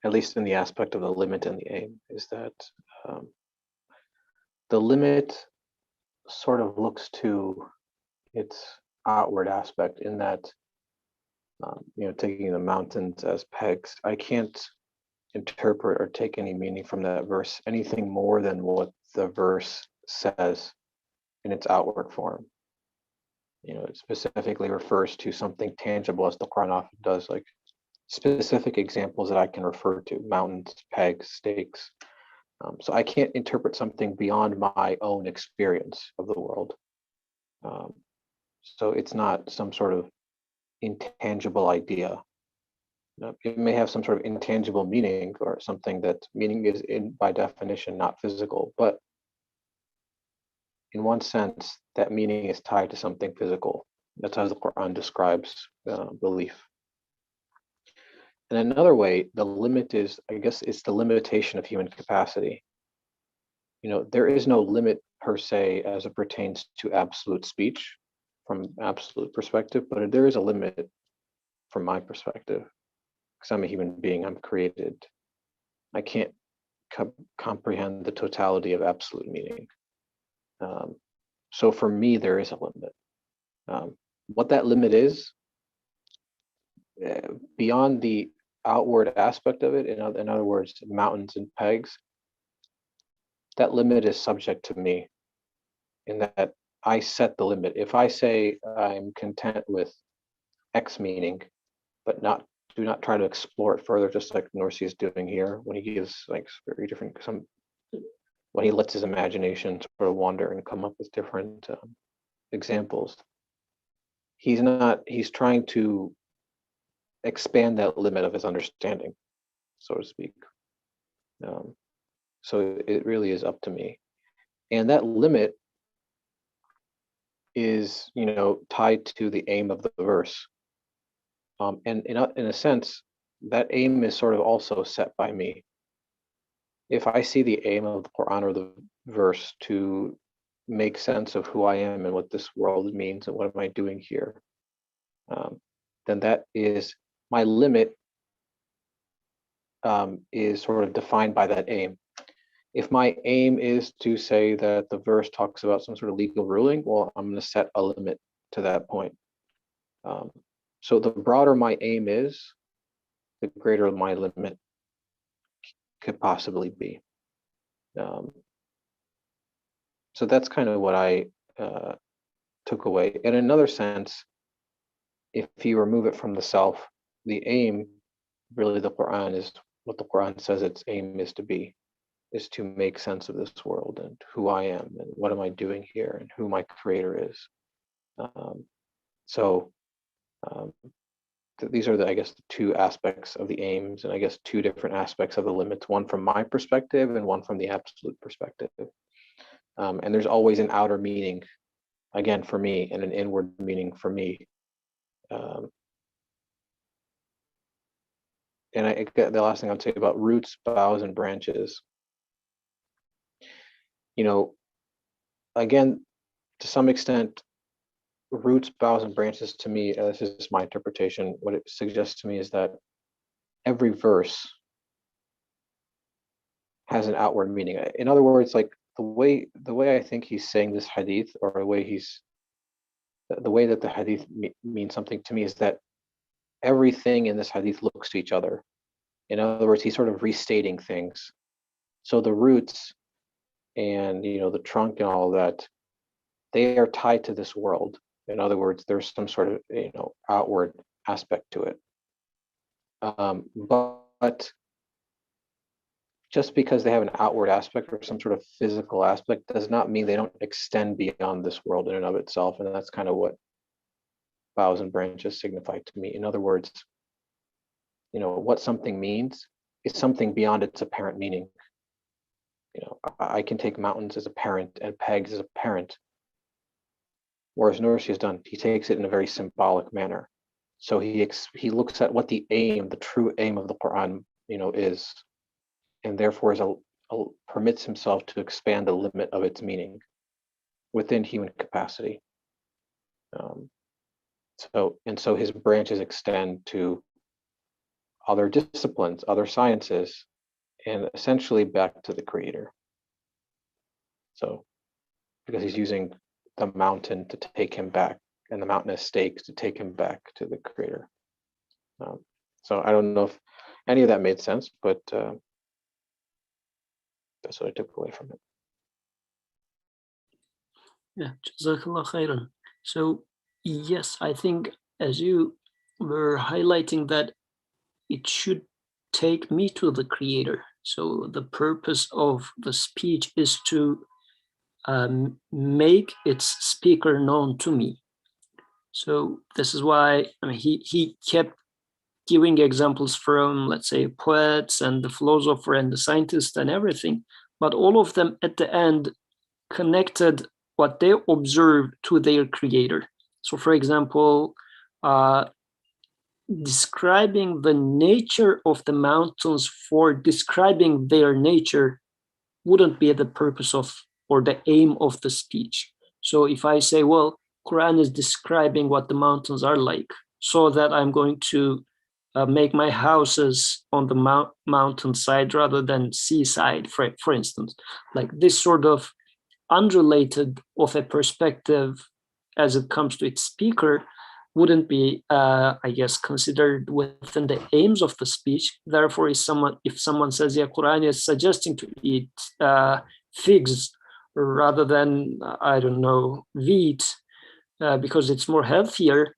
at least in the aspect of the limit and the aim, is that the limit sort of looks to its outward aspect, in that, taking the mountains as pegs, I can't interpret or take any meaning from that verse, anything more than what the verse says in its outward form. It specifically refers to something tangible, as the Quran often does, like specific examples that I can refer to: mountains, pegs, stakes. So I can't interpret something beyond my own experience of the world. So it's not some sort of intangible idea. It may have some sort of intangible meaning, or something that meaning is, by definition, not physical, but in one sense, that meaning is tied to something physical. That's how the Quran describes belief. In another way, the limit is, I guess, it's the limitation of human capacity. There is no limit per se as it pertains to absolute speech from absolute perspective, but there is a limit from my perspective, because I'm a human being, I'm created. I can't comprehend the totality of absolute meaning. So for me, there is a limit. What that limit is, beyond the outward aspect of it, in other words, mountains and pegs, that limit is subject to me, in that I set the limit. If I say I'm content with X meaning, but do not try to explore it further, just like Norsi is doing here, when he gives like very different, when he lets his imagination sort of wander and come up with different examples. He's trying to expand that limit of his understanding, so to speak. So it really is up to me. And that limit is, tied to the aim of the verse. And in a sense, that aim is sort of also set by me. If I see the aim of the Quran or the verse to make sense of who I am and what this world means and what am I doing here, then that is my limit, is sort of defined by that aim. If my aim is to say that the verse talks about some sort of legal ruling, well, I'm going to set a limit to that point. So the broader my aim is, the greater my limit could possibly be. So that's kind of what I took away. In another sense, if you remove it from the self, the aim, really the Quran, is what the Quran says its aim is to be, is to make sense of this world and who I am and what am I doing here and who my creator is. These are I guess, the two aspects of the aims, and I guess two different aspects of the limits, one from my perspective and one from the absolute perspective. And there's always an outer meaning, again, for me, and an inward meaning for me. And the last thing I'd say about roots, boughs, and branches, again, to some extent, roots, boughs, and branches, to me, this is my interpretation, what it suggests to me is that every verse has an outward meaning. In other words, like the way I think he's saying this hadith, or the way that the hadith means something to me, is that everything in this hadith looks to each other. In other words, he's sort of restating things. So the roots and the trunk and all that, they are tied to this world. In other words, there's some sort of outward aspect to it. But just because they have an outward aspect or some sort of physical aspect does not mean they don't extend beyond this world in and of itself. And that's kind of what boughs and branches signify to me. In other words, what something means is something beyond its apparent meaning. I can take mountains as a parent and pegs as a parent. Whereas Nursi has done, he takes it in a very symbolic manner. So he looks at what the true aim of the Quran, is, and therefore permits himself to expand the limit of its meaning within human capacity. So his branches extend to other disciplines, other sciences, and essentially back to the Creator. So, because he's using the mountain to take him back, and the mountain as stakes to take him back to the Creator. So I don't know if any of that made sense, but that's what I took away from it. Yeah, Jazakallah khairan. So yes, I think as you were highlighting that it should take me to the Creator. So the purpose of the speech is to make its speaker known to me. So this is why he kept giving examples from, let's say, poets and the philosopher and the scientist and everything, but all of them at the end connected what they observed to their Creator. So for example, describing the nature of the mountains for describing their nature wouldn't be the purpose of or the aim of the speech. So if I say, well, Quran is describing what the mountains are like, so that I'm going to make my houses on the mountain side rather than seaside, for instance, like this sort of unrelated of a perspective as it comes to its speaker wouldn't be, I guess, considered within the aims of the speech. Therefore, if someone says, yeah, Quran is suggesting to eat figs rather than, I don't know, wheat, because it's more healthier,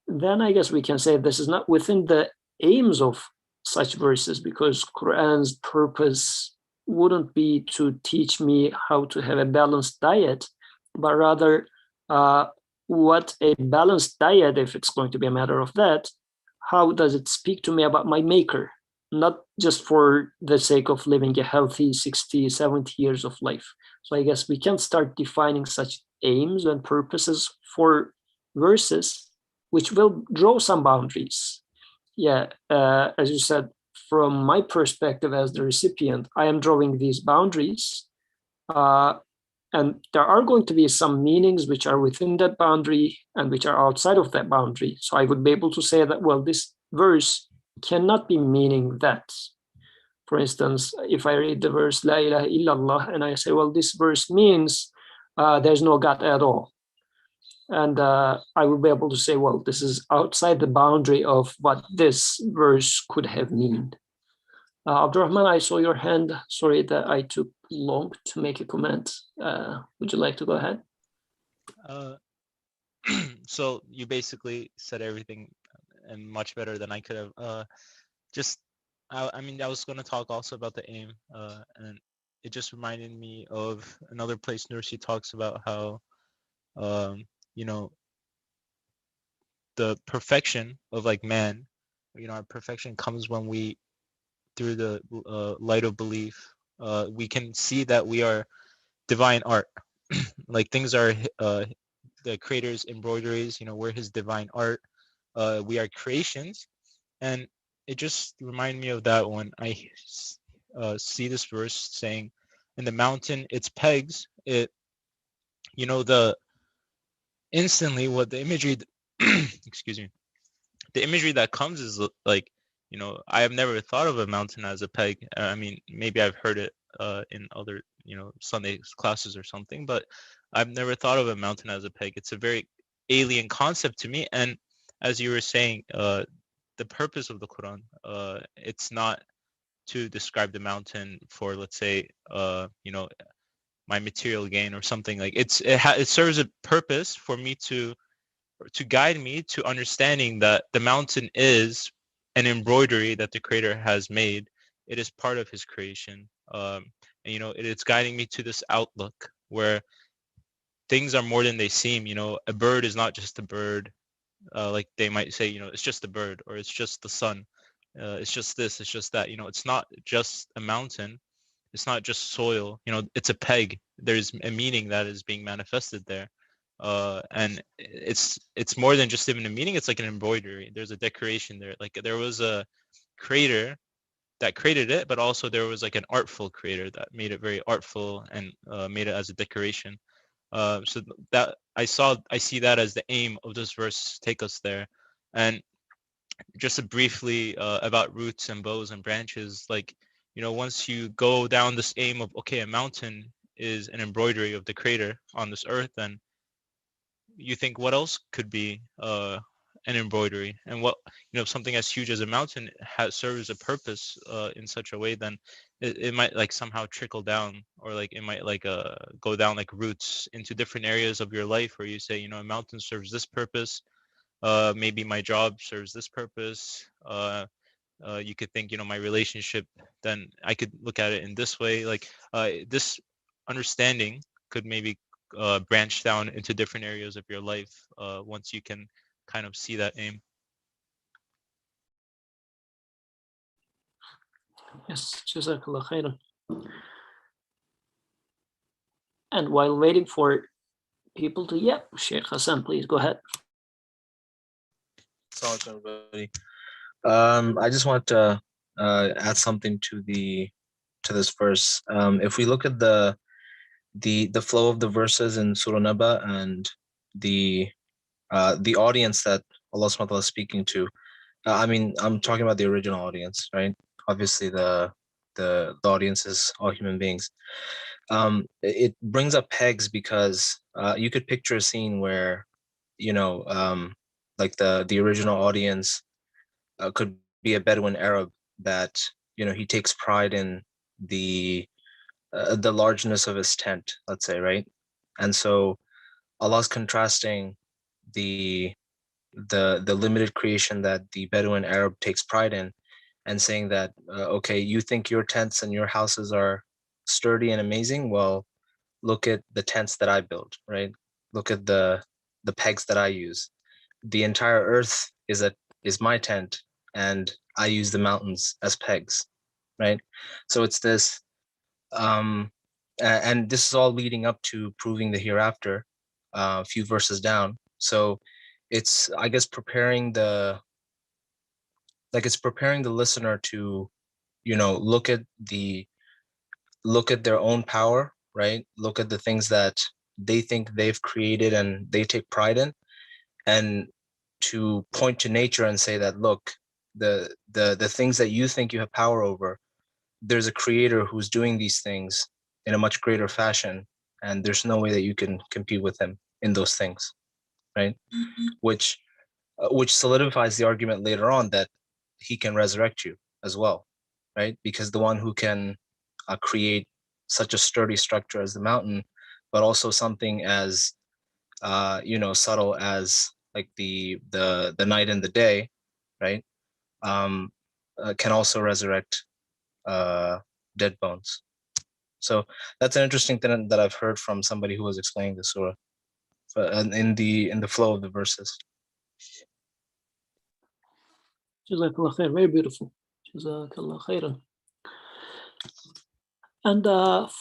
then I guess we can say this is not within the aims of such verses, because Quran's purpose wouldn't be to teach me how to have a balanced diet, but rather what a balanced diet, if it's going to be a matter of that, how does it speak to me about my maker, not just for the sake of living a healthy 60, 70 years of life. So I guess we can start defining such aims and purposes for verses, which will draw some boundaries. Yeah, as you said, from my perspective as the recipient, I am drawing these boundaries. And there are going to be some meanings which are within that boundary and which are outside of that boundary. So I would be able to say that, well, this verse cannot be meaning that. For instance, if I read the verse, La ilaha illallah, and I say, well, this verse means there's no God at all. And I will be able to say, well, this is outside the boundary of what this verse could have meant. Abdurrahman, I saw your hand. Sorry that I took long to make a comment. Would you like to go ahead? So you basically said everything and much better than I could have. I was going to talk also about the aim, and it just reminded me of another place Nursi talks about how, the perfection of like man, our perfection comes when we, through the light of belief, we can see that we are divine art. Like things are the Creator's embroideries, we're his divine art. We are creations. And it just reminded me of that when I see this verse saying, in the mountain, its pegs, instantly what the imagery, excuse me, the imagery that comes is like, I have never thought of a mountain as a peg. I mean, maybe I've heard it in other, Sunday classes or something, but I've never thought of a mountain as a peg. It's a very alien concept to me. And as you were saying, the purpose of the Quran, it's not to describe the mountain for, let's say, my material gain or something. Like it serves a purpose for me to guide me to understanding that the mountain is an embroidery that the creator has made. It is part of his creation. And it's guiding me to this outlook where things are more than they seem. A bird is not just a bird. Like they might say, it's just a bird, or it's just the sun. It's just this, it's just that. It's not just a mountain. It's not just soil. It's a peg. There's a meaning that is being manifested there. And it's more than just even a meaning. It's like an embroidery. There's a decoration there. Like there was a creator that created it, but also there was like an artful creator that made it very artful and made it as a decoration. So that I see that as the aim of this verse. Take us there. And just briefly about roots and bows and branches, like once you go down this aim of, okay, a mountain is an embroidery of the creator on this earth, then you think, what else could be an embroidery? And what, something as huge as a mountain serves a purpose in such a way, then it might like somehow trickle down, or like it might like go down like roots into different areas of your life, where you say, a mountain serves this purpose. Maybe my job serves this purpose. You could think, my relationship, then I could look at it in this way. Like this understanding could maybe branch down into different areas of your life once you can kind of see that aim. Yes, Jazakallah khairan. And while waiting for people to, Sheikh Hassan, please go ahead. Assalamu alaikum, everybody. I just want to add something to this verse. If we look at the flow of the verses in Surah Naba and the audience that Allah subhanahu wa ta'ala is speaking to, I'm talking about the original audience, right? Obviously, the audience is all human beings. It brings up pegs because you could picture a scene where, like the original audience could be a Bedouin Arab that, he takes pride in the largeness of his tent, let's say, right? And so Allah's contrasting the limited creation that the Bedouin Arab takes pride in, and saying that, okay, you think your tents and your houses are sturdy and amazing? Well, look at the tents that I build, right? Look at the pegs that I use. The entire earth is my tent, and I use the mountains as pegs, right? So it's this, and this is all leading up to proving the hereafter, a few verses down. So it's, I guess, preparing the listener to, look at their own power, right? Look at the things that they think they've created and they take pride in, and to point to nature and say that, look, the things that you think you have power over, there's a creator who's doing these things in a much greater fashion, and there's no way that you can compete with him in those things, right? Which solidifies the argument later on that he can resurrect you as well, right? Because the one who can create such a sturdy structure as the mountain, but also something as subtle as like the night and the day, right? Can also resurrect dead bones. So that's an interesting thing that I've heard from somebody who was explaining the surah, in the flow of the verses. Jazakallah khair, very beautiful. Jazakallah khairan. And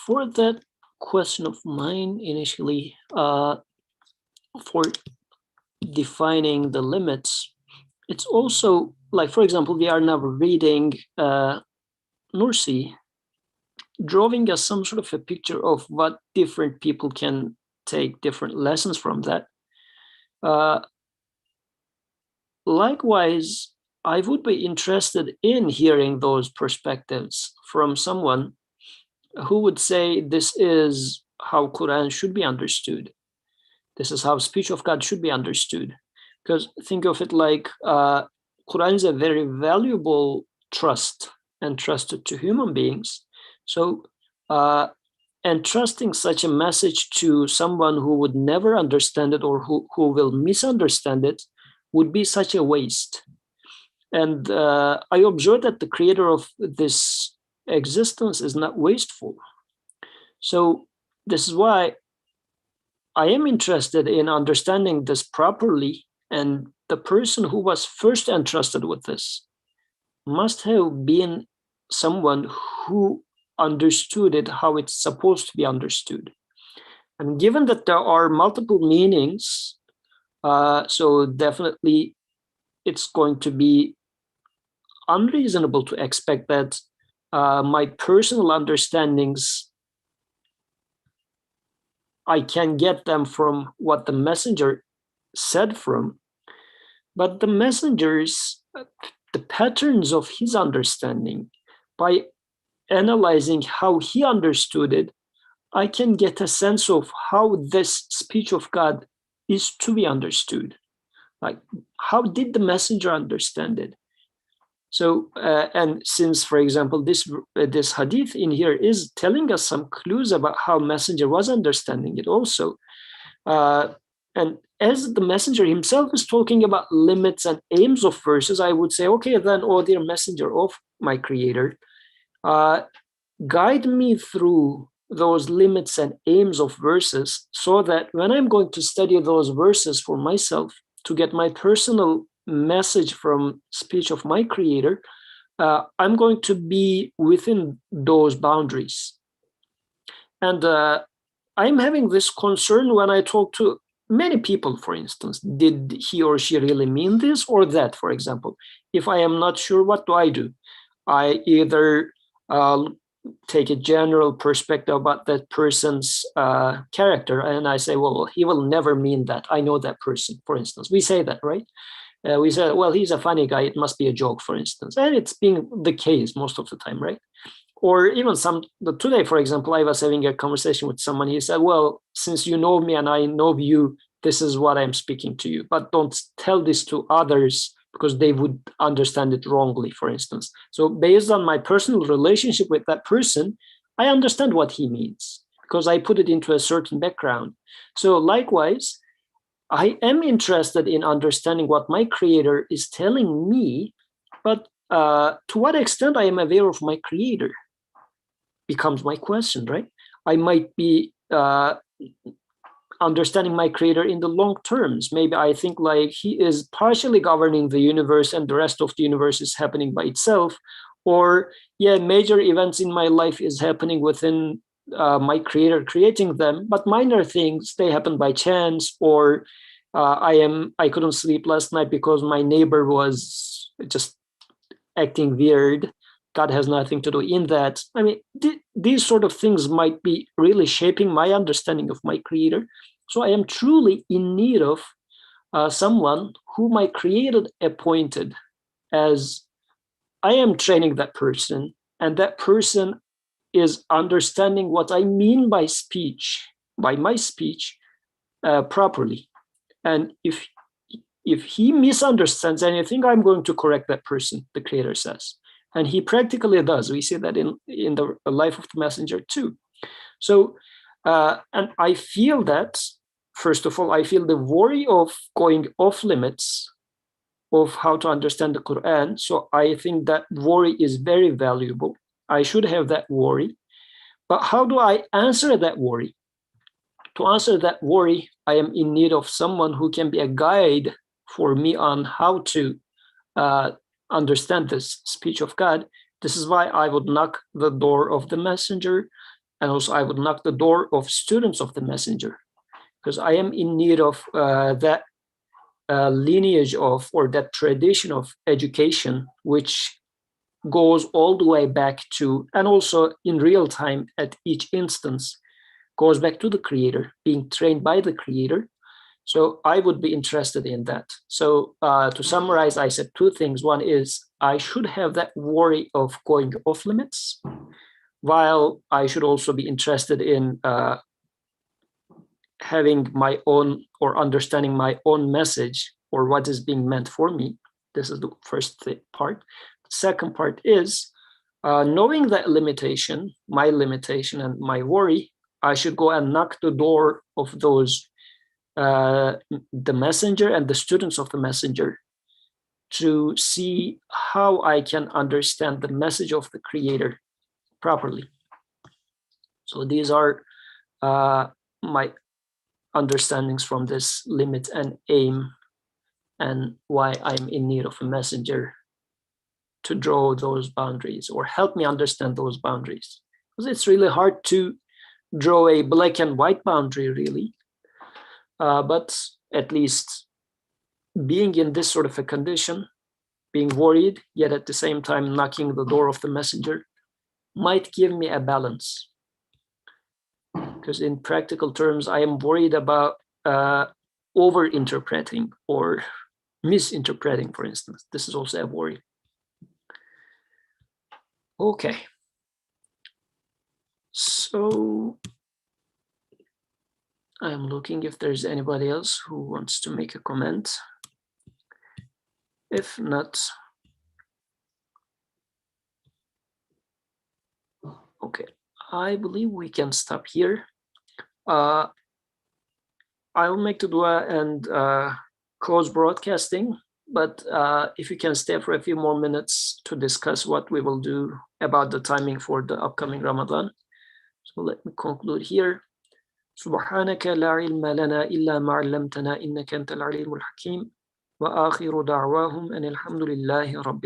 for that question of mine initially, for defining the limits, it's also like, for example, we are now reading Nursi, drawing us some sort of a picture of what different people can take different lessons from that. Likewise, I would be interested in hearing those perspectives from someone who would say this is how Quran should be understood. This is how speech of God should be understood. Because think of it like Quran is a very valuable trust entrusted to human beings. So entrusting such a message to someone who would never understand it or who will misunderstand it would be such a waste. And I observe that the creator of this existence is not wasteful. So this is why I am interested in understanding this properly, and the person who was first entrusted with this must have been someone who understood it how it's supposed to be understood. And given that there are multiple meanings, so definitely it's going to be unreasonable to expect that my personal understandings, I can get them from what the messenger said from, but the messenger's, the patterns of his understanding, by analyzing how he understood it, I can get a sense of how this speech of God is to be understood. Like, how did the messenger understand it? So, and since, for example, this hadith in here is telling us some clues about how messenger was understanding it also. And as the messenger himself is talking about limits and aims of verses, I would say, okay, then, oh dear messenger of my creator, guide me through those limits and aims of verses so that when I'm going to study those verses for myself to get my personal message from speech of my creator, I'm going to be within those boundaries. And I'm having this concern when I talk to many people, for instance. Did he or she really mean this or that, for example? If I am not sure, what do? I either take a general perspective about that person's character, and I say, well, he will never mean that. I know that person, for instance. We say that, right? We say, well, he's a funny guy. It must be a joke, for instance. And it's being the case most of the time, right? Or even today, for example, I was having a conversation with someone. He said, well, since you know me and I know you, this is what I'm speaking to you. But don't tell this to others because they would understand it wrongly, for instance. So based on my personal relationship with that person, I understand what he means because I put it into a certain background. So likewise, I am interested in understanding what my creator is telling me, but to what extent I am aware of my creator becomes my question, right? I might be understanding my creator in the long terms. Maybe I think like he is partially governing the universe and the rest of the universe is happening by itself. Or yeah, major events in my life is happening within my creator creating them, but minor things, they happen by chance. Or I couldn't sleep last night because my neighbor was just acting weird. God has nothing to do in that. I mean, these sort of things might be really shaping my understanding of my creator. So I am truly in need of someone who my creator appointed as I am training that person, and that person is understanding what I mean by speech, by my speech, properly. And if he misunderstands anything, I'm going to correct that person, the creator says. And he practically does. We see that in the life of the messenger too. So, and I feel that, first of all, I feel the worry of going off limits of how to understand the Quran. So I think that worry is very valuable. I should have that worry. But how do I answer that worry? To answer that worry, I am in need of someone who can be a guide for me on how to understand this speech of God. This is why I would knock the door of the messenger, and also I would knock the door of students of the messenger, because I am in need of that lineage of, or that tradition of education, which goes all the way back to, and also in real time at each instance, goes back to the creator, being trained by the creator. So I would be interested in that. So to summarize, I said two things. One is I should have that worry of going off limits, while I should also be interested in having my own, or understanding my own message or what is being meant for me. This is the first part. The second part is knowing that limitation, my limitation and my worry, I should go and knock the door of those, the messenger and the students of the messenger, to see how I can understand the message of the creator properly. So these are my understandings from this limit and aim, and why I'm in need of a messenger to draw those boundaries or help me understand those boundaries. Because it's really hard to draw a black and white boundary, really. But at least being in this sort of a condition, being worried, yet at the same time knocking the door of the messenger, might give me a balance. Because in practical terms, I am worried about over-interpreting or misinterpreting, for instance. This is also a worry. Okay. So I'm looking if there's anybody else who wants to make a comment. If not, okay, I believe we can stop here. I will make the dua and close broadcasting, but if you can stay for a few more minutes to discuss what we will do about the timing for the upcoming Ramadan. So let me conclude here. سبحانك لا علم لنا إلا ما علمتنا إنك أنت العليم الحكيم وآخر دعواهم أن الحمد لله رب